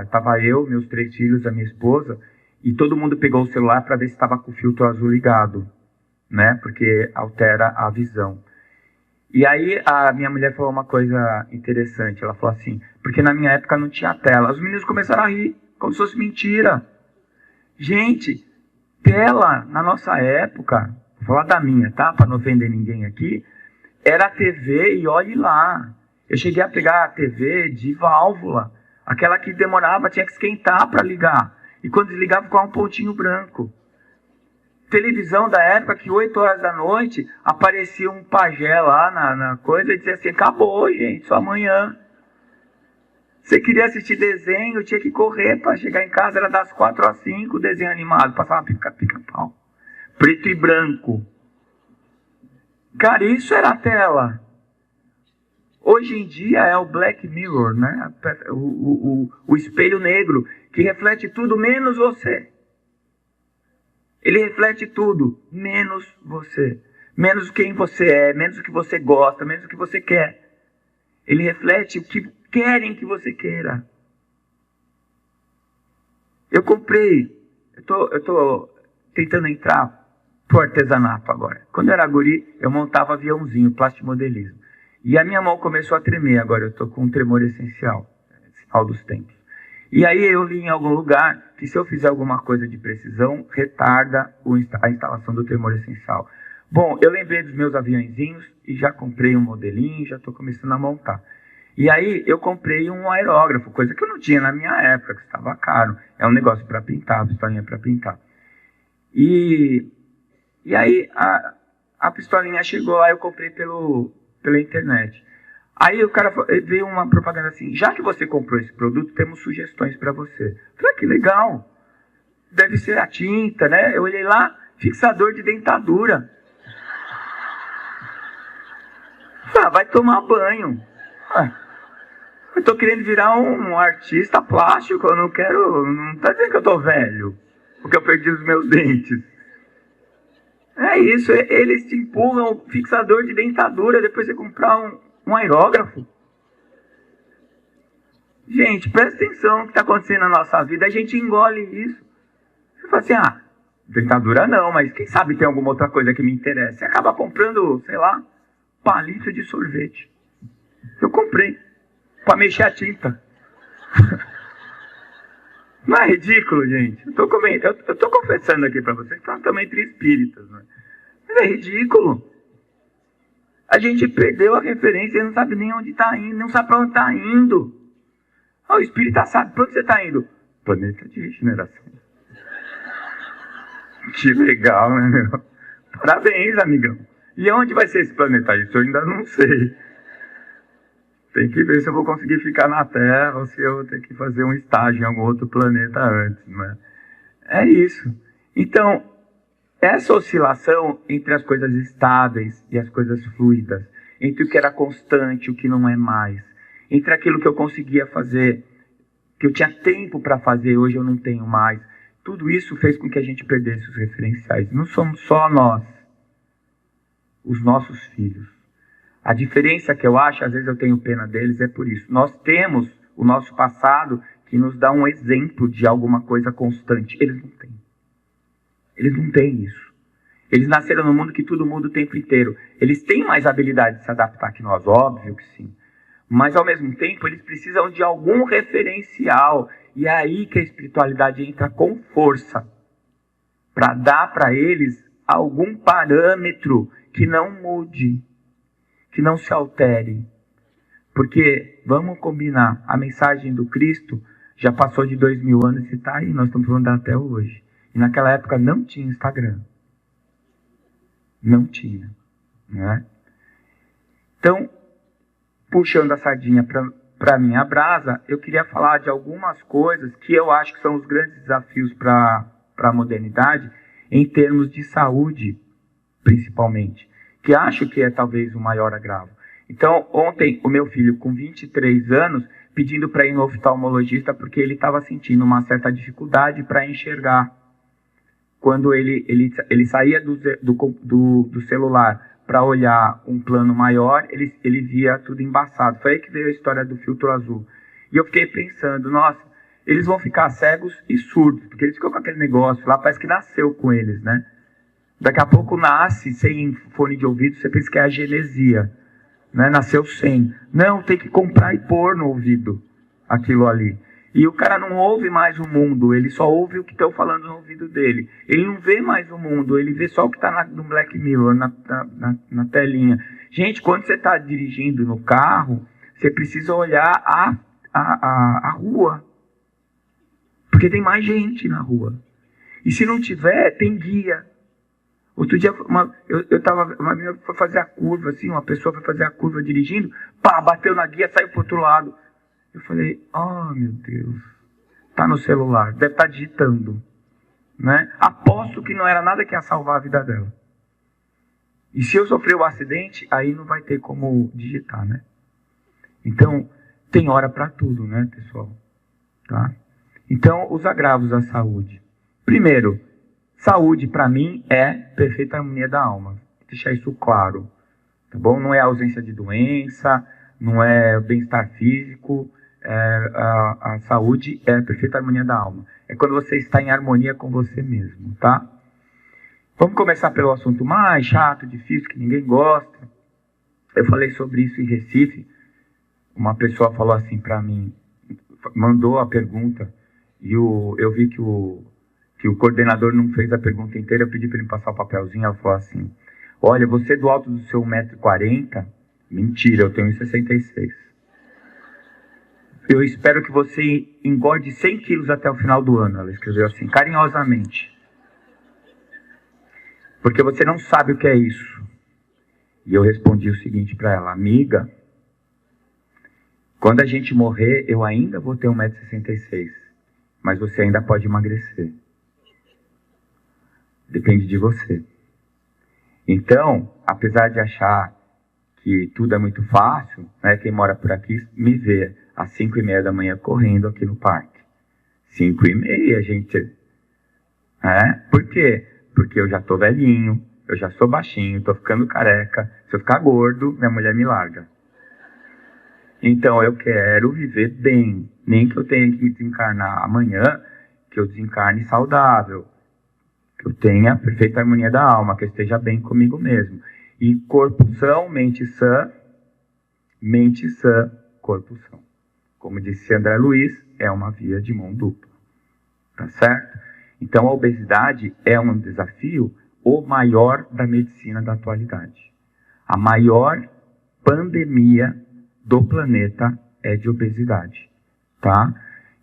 estava eu, meus 3 filhos, a minha esposa, e todo mundo pegou o celular para ver se estava com o filtro azul ligado, né? Porque altera a visão. E aí, a minha mulher falou uma coisa interessante. Ela falou assim, porque na minha época não tinha tela. Os meninos começaram a rir, como se fosse mentira. Gente, tela, na nossa época, vou falar da minha, tá? Para não ofender ninguém aqui, era a TV e olhe lá. Eu cheguei a pegar a TV de válvula, aquela que demorava, tinha que esquentar para ligar. E quando desligava, ficava um pontinho branco. Televisão da época que 8 horas da noite aparecia um pajé lá na coisa e dizia assim, acabou, gente, só amanhã. Você queria assistir desenho, tinha que correr para chegar em casa, era das 4 às 5, desenho animado, passava pica-pau. Preto e branco. Cara, isso era a tela. Hoje em dia é o Black Mirror, né? O espelho negro, que reflete tudo menos você. Ele reflete tudo, menos você. Menos quem você é, menos o que você gosta, menos o que você quer. Ele reflete o que querem que você queira. Eu comprei, eu tô tentando entrar pro artesanato agora. Quando eu era guri, eu montava aviãozinho, plastimodelismo. E a minha mão começou a tremer, agora eu estou com um tremor essencial, sinal dos tempos. E aí eu li em algum lugar que se eu fizer alguma coisa de precisão, retarda a instalação do tremor essencial. Bom, eu lembrei dos meus aviãozinhos e já comprei um modelinho, já estou começando a montar. E aí eu comprei um aerógrafo, coisa que eu não tinha na minha época, que estava caro. É um negócio para pintar, a pistolinha para pintar. E aí a pistolinha chegou, aí eu comprei pelo pela internet. Aí o cara veio uma propaganda assim, já que você comprou esse produto, temos sugestões para você. Eu falei, que legal. Deve ser a tinta, né? Eu olhei lá, fixador de dentadura. Vai tomar banho. Eu tô querendo virar um artista plástico, eu não quero... Não tá dizendo que eu tô velho, porque eu perdi os meus dentes. É isso, eles te empurram um fixador de dentadura, depois você comprar um aerógrafo. Gente, presta atenção no que está acontecendo na nossa vida, a gente engole isso. Você fala assim, dentadura não, mas quem sabe tem alguma outra coisa que me interessa. Você acaba comprando, sei lá, palito de sorvete. Eu comprei, para mexer a tinta. Não é ridículo, gente? Eu tô confessando aqui para vocês que nós estamos entre espíritas, né? Mas é ridículo. A gente perdeu a referência e não sabe nem onde está indo, não sabe para onde está indo. O espírita sabe para onde você está indo. Planeta de regeneração. Que legal, né, meu? Parabéns, amigão. E onde vai ser esse planeta? Isso eu ainda não sei. Tem que ver se eu vou conseguir ficar na Terra ou se eu vou ter que fazer um estágio em algum outro planeta antes, não é? É isso. Então, essa oscilação entre as coisas estáveis e as coisas fluidas, entre o que era constante e o que não é mais, entre aquilo que eu conseguia fazer, que eu tinha tempo para fazer, hoje eu não tenho mais, tudo isso fez com que a gente perdesse os referenciais. Não somos só nós, os nossos filhos. A diferença que eu acho, às vezes eu tenho pena deles, é por isso. Nós temos o nosso passado que nos dá um exemplo de alguma coisa constante. Eles não têm. Eles não têm isso. Eles nasceram num mundo que tudo muda o tempo inteiro. Eles têm mais habilidade de se adaptar que nós, óbvio que sim. Mas, ao mesmo tempo, eles precisam de algum referencial. E é aí que a espiritualidade entra com força. Para dar para eles algum parâmetro que não mude. Que não se altere. Porque, vamos combinar, a mensagem do Cristo já passou de 2000 anos e está aí. Nós estamos falando até hoje. E naquela época não tinha Instagram. Não tinha. Né? Então, puxando a sardinha para a minha brasa, eu queria falar de algumas coisas que eu acho que são os grandes desafios para a modernidade, em termos de saúde, principalmente, que acho que é talvez o maior agravo. Então, ontem, o meu filho, com 23 anos, pedindo para ir no oftalmologista, porque ele estava sentindo uma certa dificuldade para enxergar. Quando ele saía do celular para olhar um plano maior, ele via tudo embaçado. Foi aí que veio a história do filtro azul. E eu fiquei pensando, nossa, eles vão ficar cegos e surdos, porque eles ficam com aquele negócio lá, parece que nasceu com eles, né? Daqui a pouco nasce sem fone de ouvido, você pensa que é a genesia, né? Nasceu sem. Não, tem que comprar e pôr no ouvido aquilo ali. E o cara não ouve mais o mundo, ele só ouve o que estão falando no ouvido dele. Ele não vê mais o mundo, ele vê só o que está no Black Mirror, na telinha. Gente, quando você está dirigindo no carro, você precisa olhar a rua. Porque tem mais gente na rua. E se não tiver, tem guia. Outro dia, uma menina foi fazer a curva, assim, uma pessoa foi fazer a curva dirigindo, pá, bateu na guia, saiu pro outro lado. Eu falei, meu Deus, tá no celular, deve estar digitando, né? Aposto que não era nada que ia salvar a vida dela. E se eu sofrer o acidente, aí não vai ter como digitar, né? Então, tem hora para tudo, né, pessoal? Tá? Então, os agravos à saúde. Primeiro, saúde para mim é perfeita harmonia da alma. Vou deixar isso claro, tá bom? Não é ausência de doença, não é bem-estar físico. A saúde é a perfeita harmonia da alma. É quando você está em harmonia com você mesmo, tá? Vamos começar pelo assunto mais chato, difícil, que ninguém gosta. Eu falei sobre isso em Recife. Uma pessoa falou assim para mim, mandou a pergunta, e eu vi que o coordenador não fez a pergunta inteira. Eu pedi para ele passar o papelzinho. Ela falou assim, olha, você do alto do seu 1,40 m, mentira, eu tenho 1,66 m. Eu espero que você engorde 100 quilos até o final do ano. Ela escreveu assim, carinhosamente. Porque você não sabe o que é isso. E eu respondi o seguinte para ela: amiga, quando a gente morrer, eu ainda vou ter 1,66 m, mas você ainda pode emagrecer. Depende de você. Então, apesar de achar que tudo é muito fácil, né, quem mora por aqui me vê às 5h30 da manhã correndo aqui no parque. 5h30, gente. Por quê? Porque eu já tô velhinho, eu já sou baixinho, tô ficando careca. Se eu ficar gordo, minha mulher me larga. Então eu quero viver bem. Nem que eu tenha que desencarnar amanhã, que eu desencarne saudável. Que eu tenha a perfeita harmonia da alma, que eu esteja bem comigo mesmo. E corpo são, mente sã, corpo são. Como disse André Luiz, é uma via de mão dupla. Tá certo? Então a obesidade é um desafio, o maior da medicina da atualidade. A maior pandemia do planeta é de obesidade. Tá?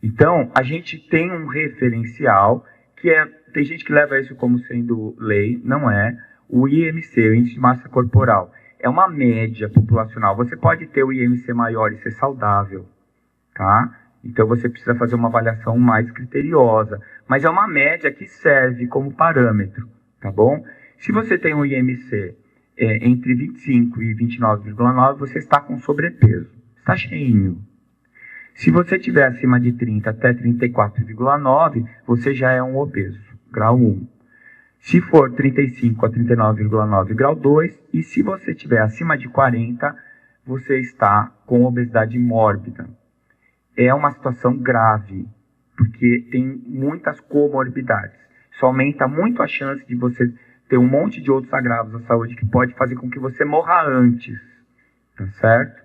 Então a gente tem um referencial que tem gente que leva isso como sendo lei, não é. O IMC, o Índice de Massa Corporal, é uma média populacional. Você pode ter o IMC maior e ser saudável, tá? Então você precisa fazer uma avaliação mais criteriosa. Mas é uma média que serve como parâmetro, tá bom? Se você tem um IMC entre 25 e 29,9, você está com sobrepeso. Está cheinho. Se você tiver acima de 30 até 34,9, você já é um obeso, grau 1. Se for 35 a 39,9, grau 2. E se você tiver acima de 40, você está com obesidade mórbida. É uma situação grave, porque tem muitas comorbidades. Isso aumenta muito a chance de você ter um monte de outros agravos à saúde que pode fazer com que você morra antes. Tá certo?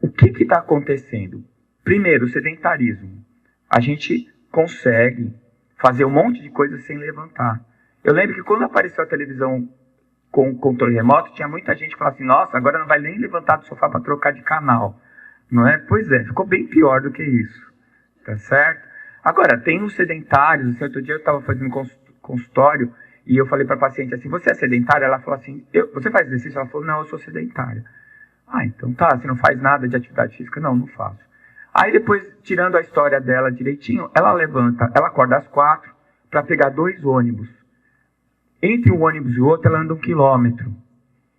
O que está acontecendo? Primeiro, o sedentarismo. A gente consegue fazer um monte de coisas sem levantar. Eu lembro que quando apareceu a televisão com controle remoto, tinha muita gente que falava assim: nossa, agora não vai nem levantar do sofá para trocar de canal. Não é? Pois é, ficou bem pior do que isso. Tá certo? Agora, tem os sedentários. Assim, outro dia eu estava fazendo consultório e eu falei para a paciente assim: você é sedentária? Ela falou assim: você faz exercício? Ela falou: não, eu sou sedentária. Ah, então tá, você não faz nada de atividade física? Não, não faço. Aí depois, tirando a história dela direitinho, ela levanta, ela acorda às 4 para pegar 2 ônibus. Entre um ônibus e o outro, ela anda 1 quilômetro.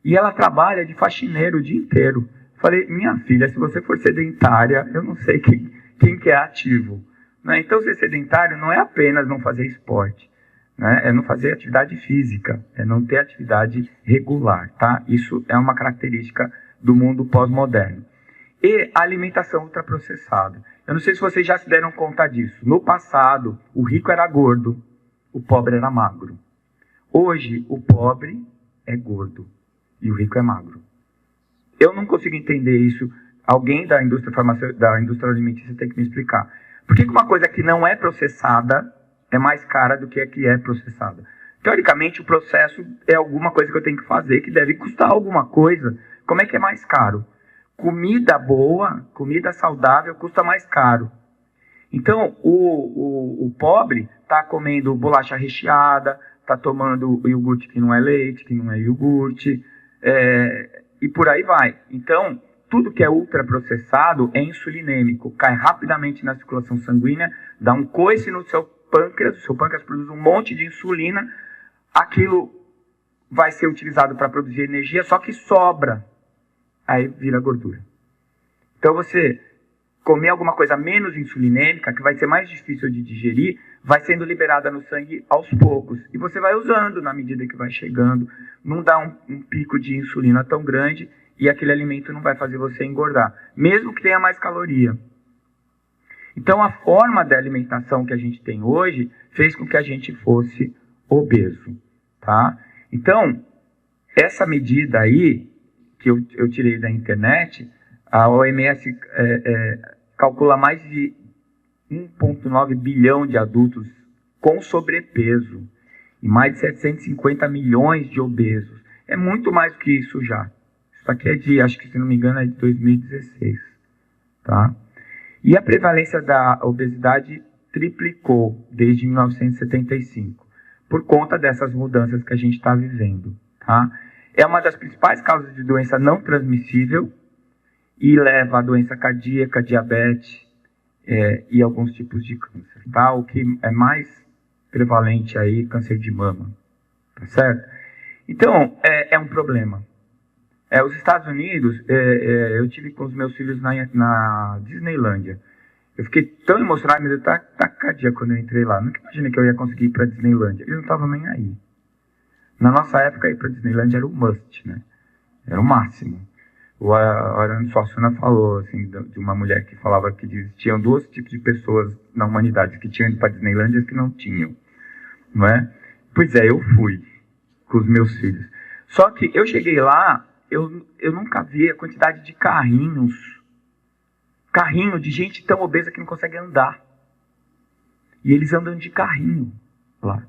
E ela trabalha de faxineiro o dia inteiro. Falei: minha filha, se você for sedentária, eu não sei quem que é ativo. Né? Então, ser sedentário não é apenas não fazer esporte. Né? É não fazer atividade física. É não ter atividade regular. Tá? Isso é uma característica do mundo pós-moderno. E a alimentação ultraprocessada. Eu não sei se vocês já se deram conta disso. No passado, o rico era gordo, o pobre era magro. Hoje, o pobre é gordo e o rico é magro. Eu não consigo entender isso. Alguém da indústria farmacêutica, da indústria alimentícia tem que me explicar. Por que uma coisa que não é processada é mais cara do que a que é processada? Teoricamente, o processo é alguma coisa que eu tenho que fazer, que deve custar alguma coisa. Como é que é mais caro? Comida boa, comida saudável, custa mais caro. Então, o pobre está comendo bolacha recheada, está tomando iogurte que não é leite, que não é iogurte, e por aí vai. Então, tudo que é ultraprocessado é insulinêmico, cai rapidamente na circulação sanguínea, dá um coice no seu pâncreas, o seu pâncreas produz um monte de insulina, aquilo vai ser utilizado para produzir energia, só que sobra. Aí vira gordura. Então você comer alguma coisa menos insulinêmica, que vai ser mais difícil de digerir, vai sendo liberada no sangue aos poucos. E você vai usando na medida que vai chegando. Não dá um pico de insulina tão grande e aquele alimento não vai fazer você engordar. Mesmo que tenha mais caloria. Então a forma da alimentação que a gente tem hoje fez com que a gente fosse obeso. Tá? Então, essa medida aí, que eu tirei da internet, a OMS calcula mais de 1,9 bilhão de adultos com sobrepeso e mais de 750 milhões de obesos. É muito mais do que isso já. Isso aqui é de, acho que se não me engano, é de 2016. Tá? E a prevalência da obesidade triplicou desde 1975. por conta dessas mudanças que a gente está vivendo. Tá? É uma das principais causas de doença não transmissível e leva a doença cardíaca, diabetes e alguns tipos de câncer. Tá? O que é mais prevalente aí, câncer de mama. Tá certo? Então, é um problema. Os Estados Unidos, eu tive com os meus filhos na Disneylândia. Eu fiquei tão emocionado, me deu taquicardia quando eu entrei lá. Nunca imaginei que eu ia conseguir ir para a Disneylândia. Eles não estavam nem aí. Na nossa época, ir para a Disneylândia era o must, né? Era o máximo. O Arano Suassuna falou, assim, de uma mulher que falava que existiam dois tipos de pessoas na humanidade, que tinham ido para a Disneylândia e que não tinham. Não é? Pois é, eu fui com os meus filhos. Só que eu cheguei lá, eu nunca vi a quantidade de carrinho de gente tão obesa que não consegue andar. E eles andam de carrinho lá.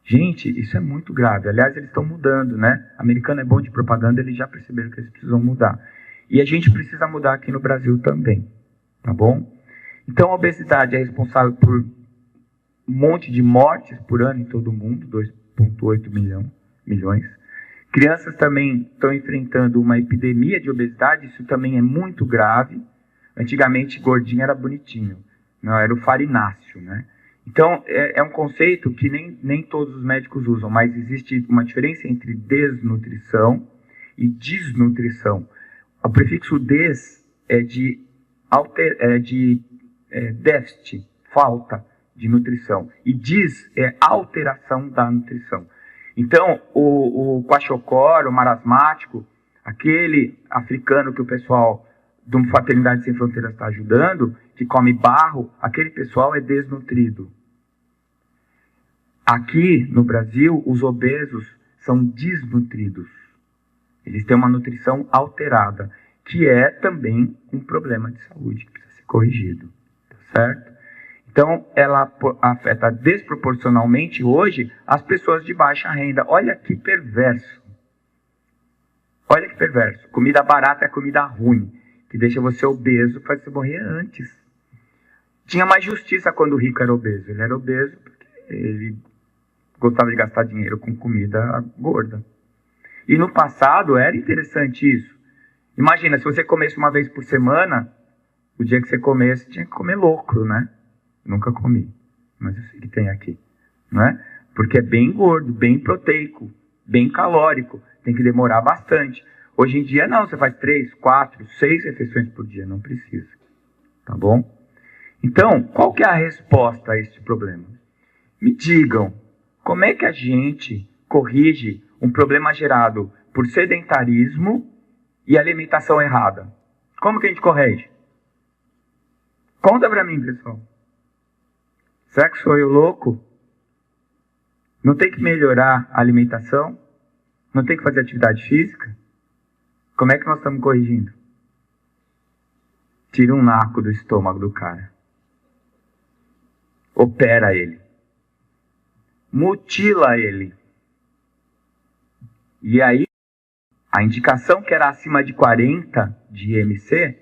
Gente, isso é muito grave. Aliás, eles estão mudando, né? O americano é bom de propaganda, eles já perceberam que eles precisam mudar. E a gente precisa mudar aqui no Brasil também. Tá bom? Então, a obesidade é responsável por um monte de mortes por ano em todo o mundo, 2,8 milhões. Crianças também estão enfrentando uma epidemia de obesidade, isso também é muito grave. Antigamente, gordinho era bonitinho, não era o farináceo, né? Então, é um conceito que nem todos os médicos usam, mas existe uma diferença entre desnutrição e desnutrição. O prefixo des é de déficit, falta de nutrição, e dis é alteração da nutrição. Então, o kwashiorkor, o marasmático, aquele africano que o pessoal do Fraternidade Sem Fronteiras está ajudando, que come barro, aquele pessoal é desnutrido. Aqui no Brasil, os obesos são desnutridos. Eles têm uma nutrição alterada, que é também um problema de saúde que precisa ser corrigido. Tá certo? Então, ela afeta desproporcionalmente hoje as pessoas de baixa renda. Olha que perverso. Olha que perverso. Comida barata é comida ruim, que deixa você obeso, faz você morrer antes. Tinha mais justiça quando o rico era obeso. Ele era obeso porque ele gostava de gastar dinheiro com comida gorda. E no passado era interessante isso. Imagina, se você comesse uma vez por semana, o dia que você comesse, tinha que comer locro, né? Nunca comi, mas eu sei que tem aqui, não é? Porque é bem gordo, bem proteico, bem calórico, tem que demorar bastante. Hoje em dia não, você faz 3, 4, 6 refeições por dia, não precisa, tá bom? Então, qual que é a resposta a este problema? Me digam, como é que a gente corrige um problema gerado por sedentarismo e alimentação errada? Como que a gente corrige? Conta pra mim, pessoal. Será que sou eu louco? Não tem que melhorar a alimentação? Não tem que fazer atividade física? Como é que nós estamos corrigindo? Tira um naco do estômago do cara. Opera ele. Mutila ele. E aí, a indicação que era acima de 40 de IMC,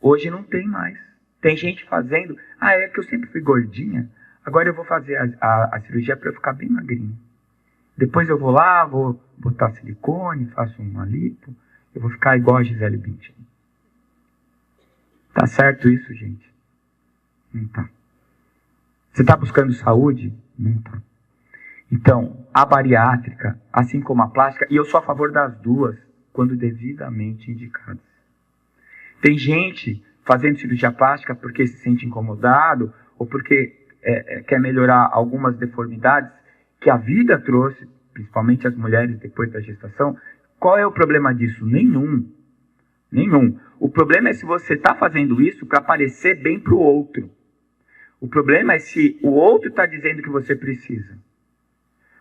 hoje não tem mais. Tem gente fazendo, é que eu sempre fui gordinha, agora eu vou fazer a cirurgia para eu ficar bem magrinho. Depois eu vou lá, vou botar silicone, faço uma lipo, eu vou ficar igual a Gisele Bündchen. Tá certo isso, gente? Não tá. Você está buscando saúde? Não tá. Então, a bariátrica, assim como a plástica, e eu sou a favor das duas, quando devidamente indicadas. Tem gente fazendo cirurgia plástica porque se sente incomodado ou porque quer melhorar algumas deformidades que a vida trouxe, principalmente as mulheres depois da gestação. Qual é o problema disso? Nenhum. O problema é se você está fazendo isso para parecer bem para o outro. O problema é se o outro está dizendo que você precisa.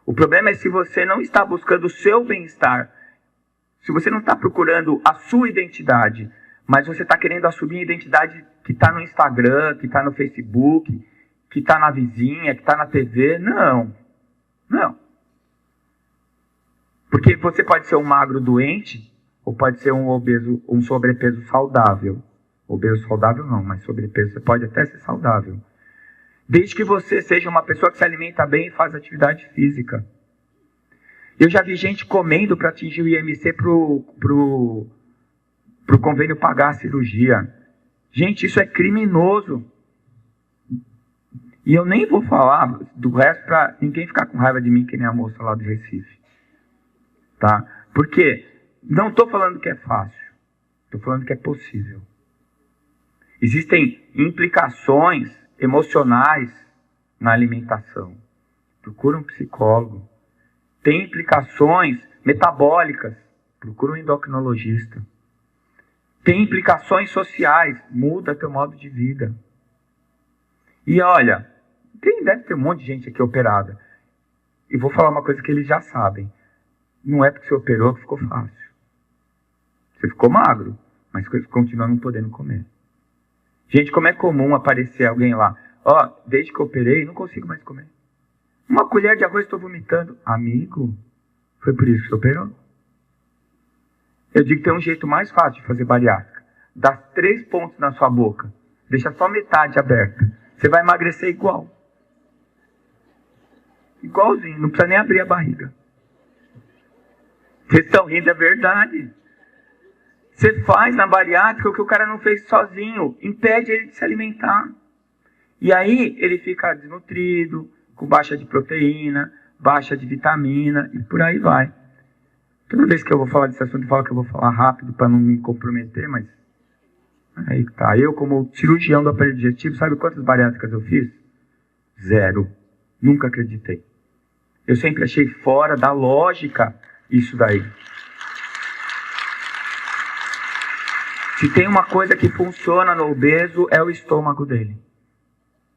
O problema é se você não está buscando o seu bem-estar. Se você não está procurando a sua identidade, mas você está querendo assumir a identidade que está no Instagram, que está no Facebook, que está na vizinha, que está na TV. Não. Porque você pode ser um magro doente, ou pode ser um obeso, um sobrepeso saudável. Obeso saudável não, mas sobrepeso você pode até ser saudável. Desde que você seja uma pessoa que se alimenta bem e faz atividade física. Eu já vi gente comendo para atingir o IMC pro convênio pagar a cirurgia. Gente, isso é criminoso. E eu nem vou falar do resto para ninguém ficar com raiva de mim, que nem a moça lá do Recife. Tá? Porque não estou falando que é fácil. Estou falando que é possível. Existem implicações emocionais na alimentação. Procura um psicólogo. Tem implicações metabólicas. Procura um endocrinologista. Tem implicações sociais. Muda teu modo de vida. E olha, deve ter um monte de gente aqui operada. E vou falar uma coisa que eles já sabem. Não é porque você operou que ficou fácil. Você ficou magro, mas continua não podendo comer. Gente, como é comum aparecer alguém lá. Desde que eu operei, não consigo mais comer. Uma colher de arroz estou vomitando. Amigo, foi por isso que você operou? Eu digo que tem um jeito mais fácil de fazer bariátrica. Dá 3 pontos na sua boca. Deixa só metade aberta. Você vai emagrecer igual. Igualzinho, não precisa nem abrir a barriga. Vocês estão rindo, é verdade. Você faz na bariátrica o que o cara não fez sozinho. Impede ele de se alimentar. E aí ele fica desnutrido, com baixa de proteína, baixa de vitamina e por aí vai. Toda vez que eu vou falar desse assunto, eu falo que eu vou falar rápido para não me comprometer, mas aí tá. Eu, como cirurgião do aparelho digestivo, sabe quantas bariátricas eu fiz? 0. Nunca acreditei. Eu sempre achei fora da lógica isso daí. Se tem uma coisa que funciona no obeso, é o estômago dele.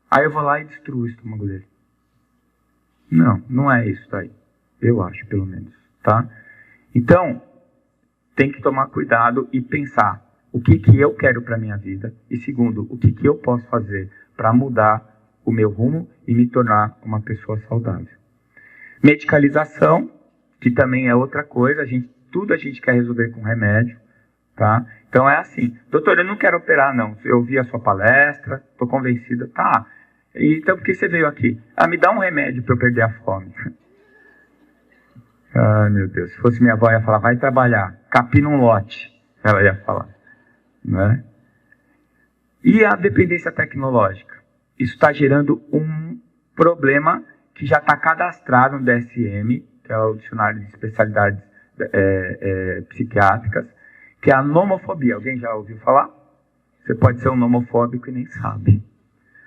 Aí eu vou lá e destruo o estômago dele. Não é isso daí. Eu acho, pelo menos. Tá? Então, tem que tomar cuidado e pensar o que eu quero para a minha vida. E segundo, o que eu posso fazer para mudar o meu rumo e me tornar uma pessoa saudável. Medicalização, que também é outra coisa. Tudo a gente quer resolver com remédio. Tá? Então é assim, doutor, eu não quero operar não, eu vi a sua palestra, estou convencida, tá, então por que você veio aqui? Me dá um remédio para eu perder a fome. Ai meu Deus, se fosse minha avó ia falar, vai trabalhar, capina um lote, ela ia falar, né? E a dependência tecnológica, isso está gerando um problema que já está cadastrado no DSM, que é o Dicionário de Especialidades Psiquiátricas, que é a nomofobia. Alguém já ouviu falar? Você pode ser um nomofóbico e nem sabe.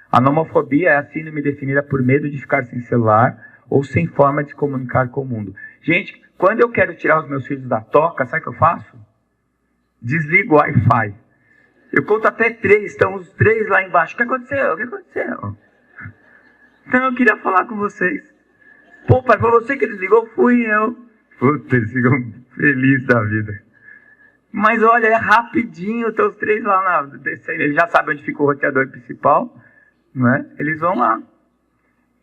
A nomofobia é a síndrome definida por medo de ficar sem celular ou sem forma de se comunicar com o mundo. Gente, quando eu quero tirar os meus filhos da toca, sabe o que eu faço? Desligo o Wi-Fi. Eu conto até 3, estão os 3 lá embaixo. O que aconteceu? O que aconteceu? Então eu queria falar com vocês. Pô, pai, foi você que desligou? Fui eu. Puta, eles ficam felizes da vida. Mas olha, é rapidinho, tem os 3 lá eles já sabem onde fica o roteador principal, né? Eles vão lá.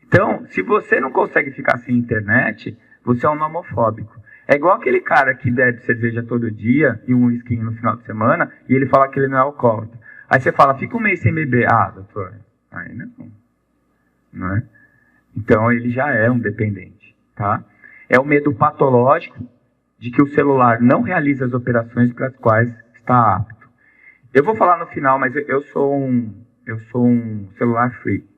Então, se você não consegue ficar sem internet, você é um nomofóbico. É igual aquele cara que bebe cerveja todo dia e um whisky no final de semana e ele fala que ele não é alcoólatra. Aí você fala, fica um mês sem beber. Doutor, aí não é? Então ele já é um dependente, tá? É o medo patológico de que o celular não realiza as operações para as quais está apto. Eu vou falar no final, mas eu sou um celular free,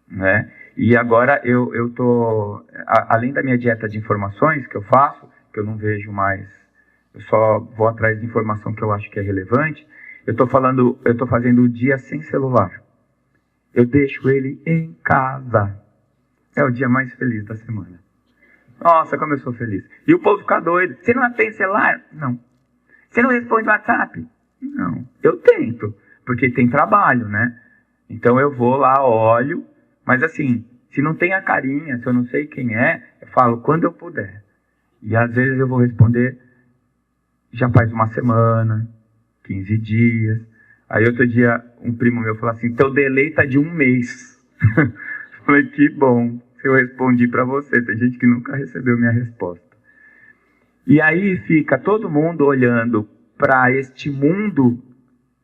né? E agora eu tô, além da minha dieta de informações que eu faço, que eu não vejo mais, eu só vou atrás de informação que eu acho que é relevante, eu tô fazendo o dia sem celular. Eu deixo ele em casa. É o dia mais feliz da semana. Nossa, como eu sou feliz. E o povo fica doido. Você não tem celular? Não. Você não responde WhatsApp? Não. Eu tento, porque tem trabalho, né? Então eu vou lá, olho, mas assim, se não tem a carinha, se eu não sei quem é, eu falo quando eu puder. E às vezes eu vou responder já faz uma semana, 15 dias. Aí outro dia um primo meu falou assim, teu delay tá de 1 mês. Falei, que bom. Eu respondi para você, tem gente que nunca recebeu minha resposta. E aí fica todo mundo olhando para este mundo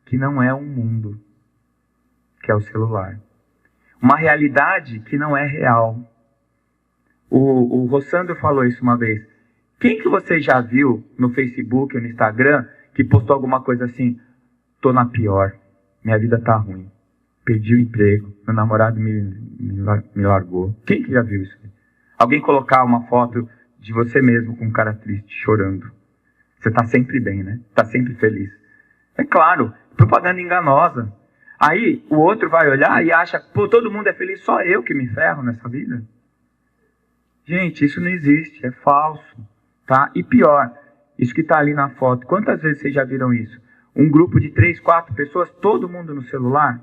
que não é um mundo, que é o celular. uma realidade que não é real. O Rossandro falou isso uma vez. Quem que você já viu no Facebook ou no Instagram que postou alguma coisa assim: tô na pior, minha vida tá ruim, perdi o emprego, meu namorado me largou? Quem que já viu isso? Alguém colocar uma foto de você mesmo com um cara triste, chorando. Você tá sempre bem, né? Tá sempre feliz. É claro, propaganda enganosa. Aí o outro vai olhar e acha: pô, todo mundo é feliz, só eu que me ferro nessa vida? Gente, isso não existe, é falso, tá? E pior, isso que tá ali na foto, quantas vezes vocês já viram isso? Um grupo de 3, 4 pessoas, todo mundo no celular?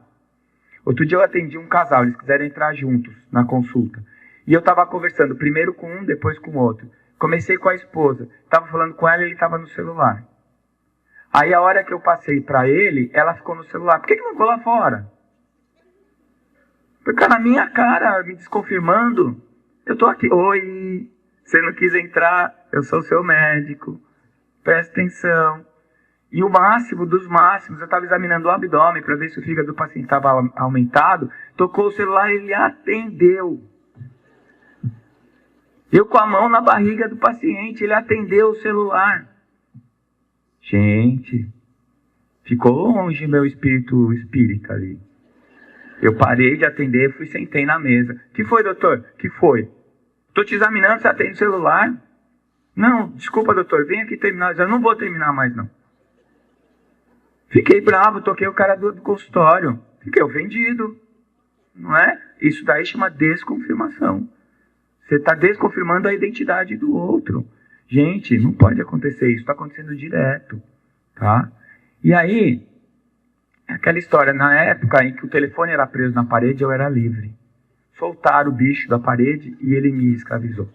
Outro dia eu atendi um casal, eles quiseram entrar juntos na consulta. E eu tava conversando, primeiro com um, depois com o outro. Comecei com a esposa, tava falando com ela e ele tava no celular. Aí a hora que eu passei pra ele, ela ficou no celular. Por que não ficou lá fora? Ficar na minha cara, me desconfirmando. Eu tô aqui, oi, você não quis entrar, eu sou o seu médico, presta atenção. E o máximo dos máximos, eu estava examinando o abdômen para ver se o fígado do paciente estava aumentado, tocou o celular e ele atendeu. Eu com a mão na barriga do paciente, ele atendeu o celular. Gente, ficou longe meu espírito espírita ali. Eu parei de atender, fui sentei na mesa. Que foi, doutor? Que foi? Estou te examinando, você atende o celular? Não, desculpa, doutor, vem aqui terminar. Eu não vou terminar mais, não. Fiquei bravo, toquei o cara do consultório. Fiquei ofendido. Não é? Isso daí chama desconfirmação. Você está desconfirmando a identidade do outro. Gente, não pode acontecer isso. Está acontecendo direto. Tá? E aí, aquela história, na época em que o telefone era preso na parede, eu era livre. Soltaram o bicho da parede e ele me escravizou.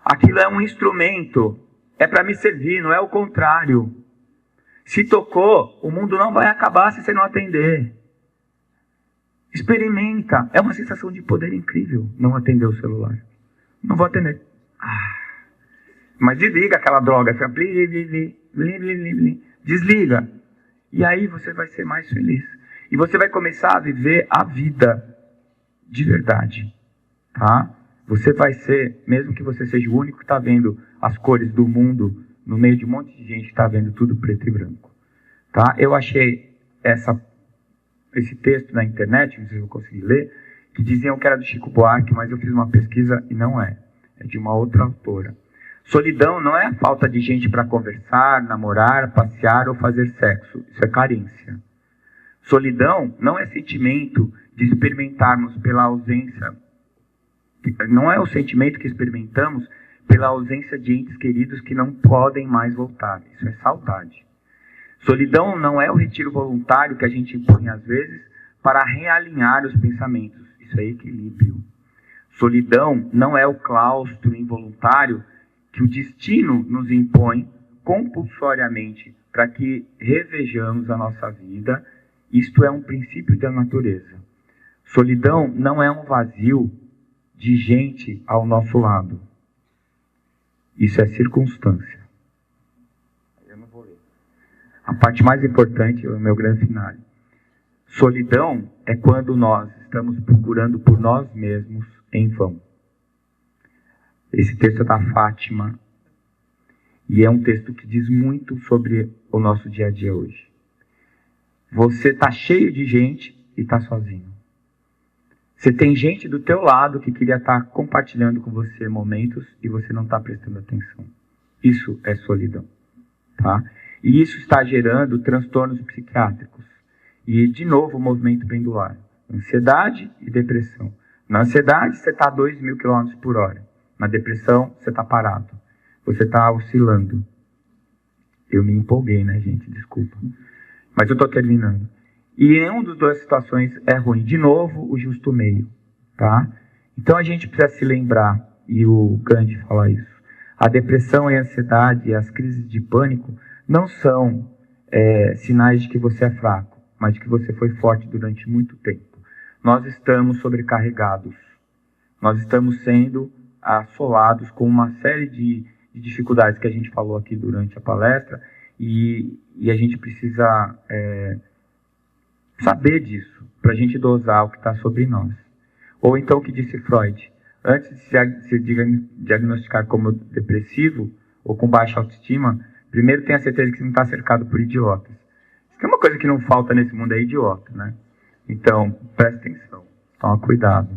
Aquilo é um instrumento. É para me servir, não é o contrário. Se tocou, o mundo não vai acabar se você não atender. Experimenta. É uma sensação de poder incrível não atender o celular. Não vou atender. Mas desliga aquela droga. Fica desliga. E aí você vai ser mais feliz. E você vai começar a viver a vida de verdade. Tá? Você vai ser, mesmo que você seja o único que está vendo as cores do mundo, no meio de um monte de gente que está vendo tudo preto e branco. Tá? Eu achei esse texto na internet, não sei se eu consegui ler, que diziam que era do Chico Buarque, mas eu fiz uma pesquisa e não é. É de uma outra autora. Solidão não é a falta de gente para conversar, namorar, passear ou fazer sexo. Isso é carência. Solidão não é sentimento de experimentarmos pela ausência. Não é o sentimento que experimentamos pela ausência de entes queridos que não podem mais voltar. Isso é saudade. Solidão não é o retiro voluntário que a gente impõe às vezes para realinhar os pensamentos. Isso é equilíbrio. Solidão não é o claustro involuntário que o destino nos impõe compulsoriamente para que revejamos a nossa vida. Isto é um princípio da natureza. Solidão não é um vazio de gente ao nosso lado. Isso é circunstância. Eu não vou ler. A parte mais importante é o meu grande final. Solidão é quando nós estamos procurando por nós mesmos em vão. Esse texto é da Fátima e é um texto que diz muito sobre o nosso dia a dia hoje. Você está cheio de gente e está sozinho. Você tem gente do teu lado que queria estar compartilhando com você momentos e você não está prestando atenção. Isso é solidão. Tá? E isso está gerando transtornos psiquiátricos. E, de novo, o movimento pendular. Ansiedade e depressão. Na ansiedade, você está a 2.000 km por hora. Na depressão, você está parado. Você está oscilando. Eu me empolguei, né, gente? Desculpa. Mas eu estou terminando. E nenhuma das duas situações é ruim. De novo, o justo meio. Tá? Então, a gente precisa se lembrar, e o Gandhi fala isso. A depressão e a ansiedade e as crises de pânico não são sinais de que você é fraco, mas de que você foi forte durante muito tempo. Nós estamos sobrecarregados. Nós estamos sendo assolados com uma série de dificuldades que a gente falou aqui durante a palestra e a gente precisa saber disso, para a gente dosar o que está sobre nós. Ou então o que disse Freud, antes de se diagnosticar como depressivo ou com baixa autoestima, primeiro tenha certeza que você não está cercado por idiotas. Isso é uma coisa que não falta nesse mundo, é idiota, né? Então, presta atenção, toma cuidado,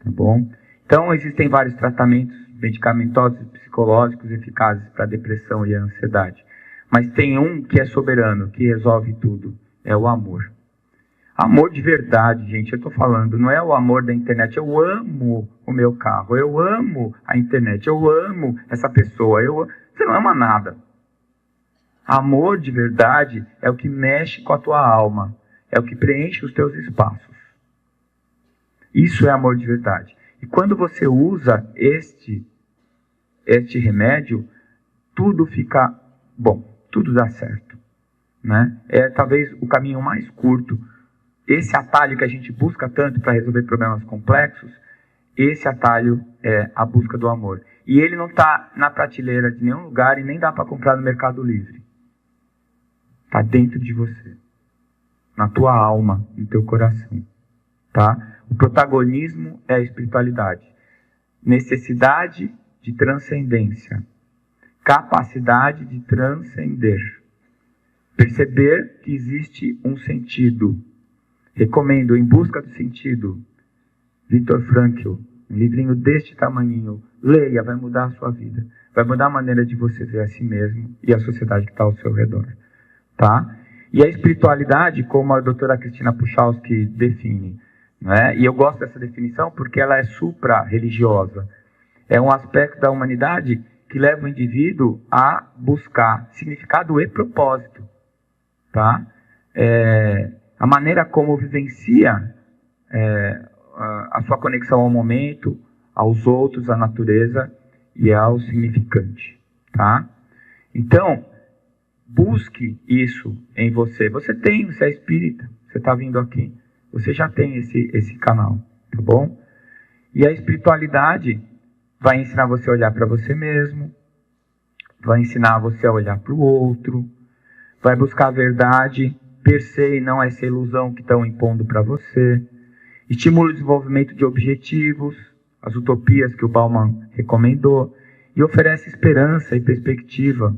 tá bom? Então, existem vários tratamentos medicamentosos e psicológicos eficazes para a depressão e a ansiedade. Mas tem um que é soberano, que resolve tudo, é o amor. Amor de verdade, gente, eu estou falando, não é o amor da internet. Eu amo o meu carro, eu amo a internet, eu amo essa pessoa. Você não ama nada. Amor de verdade é o que mexe com a tua alma, é o que preenche os teus espaços. Isso é amor de verdade. E quando você usa este remédio, tudo fica bom, tudo dá certo, né? É talvez o caminho mais curto. Esse atalho que a gente busca tanto para resolver problemas complexos, esse atalho é a busca do amor. E ele não está na prateleira de nenhum lugar e nem dá para comprar no Mercado Livre. Está dentro de você, na tua alma, no teu coração, tá? O protagonismo é a espiritualidade. Necessidade de transcendência. Capacidade de transcender. Perceber que existe um sentido. Recomendo Em Busca do Sentido, Viktor Frankl, um livrinho deste tamanhinho. Leia, vai mudar a sua vida. Vai mudar a maneira de você ver a si mesmo e a sociedade que está ao seu redor. Tá? E a espiritualidade, como a doutora Cristina Puchalski define, né? E eu gosto dessa definição porque ela é supra-religiosa. É um aspecto da humanidade que leva o indivíduo a buscar significado e propósito. Tá? A maneira como vivencia a sua conexão ao momento, aos outros, à natureza e ao significante. Tá? Então, busque isso em você. Você é espírita, você está vindo aqui. Você já tem esse canal, tá bom? E a espiritualidade vai ensinar você a olhar para você mesmo, vai ensinar você a olhar para o outro, vai buscar a verdade, per se, e não essa ilusão que estão impondo para você. Estimula o desenvolvimento de objetivos, as utopias que o Bauman recomendou, e oferece esperança e perspectiva,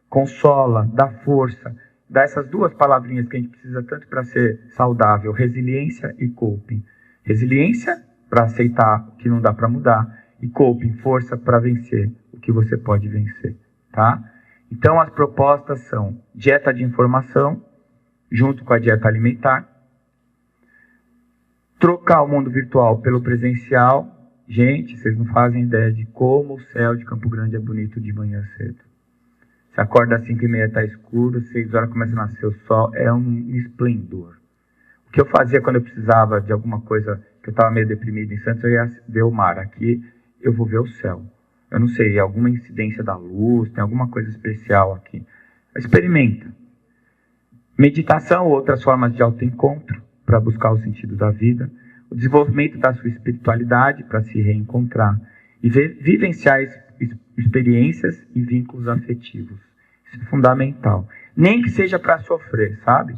consola, dá força, dá essas duas palavrinhas que a gente precisa tanto para ser saudável, resiliência e coping. Resiliência para aceitar o que não dá para mudar, e coping, força para vencer o que você pode vencer, tá? Então as propostas são dieta de informação, junto com a dieta alimentar, trocar o mundo virtual pelo presencial. Gente, vocês não fazem ideia de como o céu de Campo Grande é bonito de manhã cedo. Você acorda às 5h30, está escuro, 6 horas começa a nascer o sol, é um esplendor. O que eu fazia quando eu precisava de alguma coisa, que eu estava meio deprimido em Santos, eu ia ver o mar. Aqui eu vou ver o céu. Eu não sei, alguma incidência da luz, tem alguma coisa especial aqui. Experimenta. Meditação ou outras formas de autoencontro para buscar o sentido da vida. O desenvolvimento da sua espiritualidade para se reencontrar. E vivenciar experiências e vínculos afetivos. Isso é fundamental. Nem que seja para sofrer, sabe?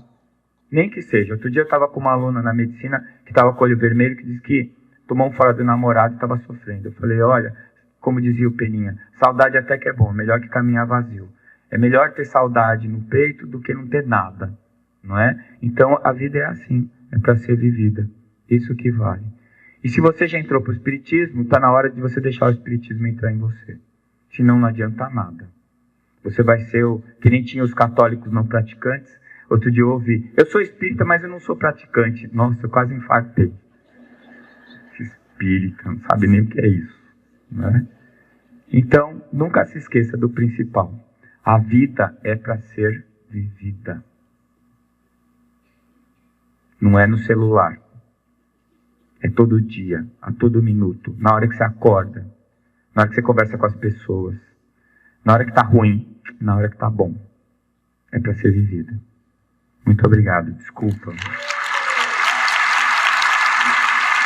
Nem que seja. Outro dia eu estava com uma aluna na medicina que estava com o olho vermelho, que disse que tomou um fora do namorado e estava sofrendo. Eu falei, olha, como dizia o Peninha, saudade até que é bom, melhor que caminhar vazio. É melhor ter saudade no peito do que não ter nada, não é? Então a vida é assim, é para ser vivida. Isso que vale. E se você já entrou para o espiritismo, está na hora de você deixar o espiritismo entrar em você. Senão não adianta nada. Você vai ser que nem tinha os católicos não praticantes. Outro dia eu ouvi, eu sou espírita, mas eu não sou praticante. Nossa, eu quase infartei. Espírita, não sabe nem o que é isso, né? Então, nunca se esqueça do principal. A vida é para ser vivida. Não é no celular. É todo dia, a todo minuto. Na hora que você acorda. Na hora que você conversa com as pessoas. Na hora que está ruim. Na hora que está bom. É para ser vivida. Muito obrigado. Desculpa.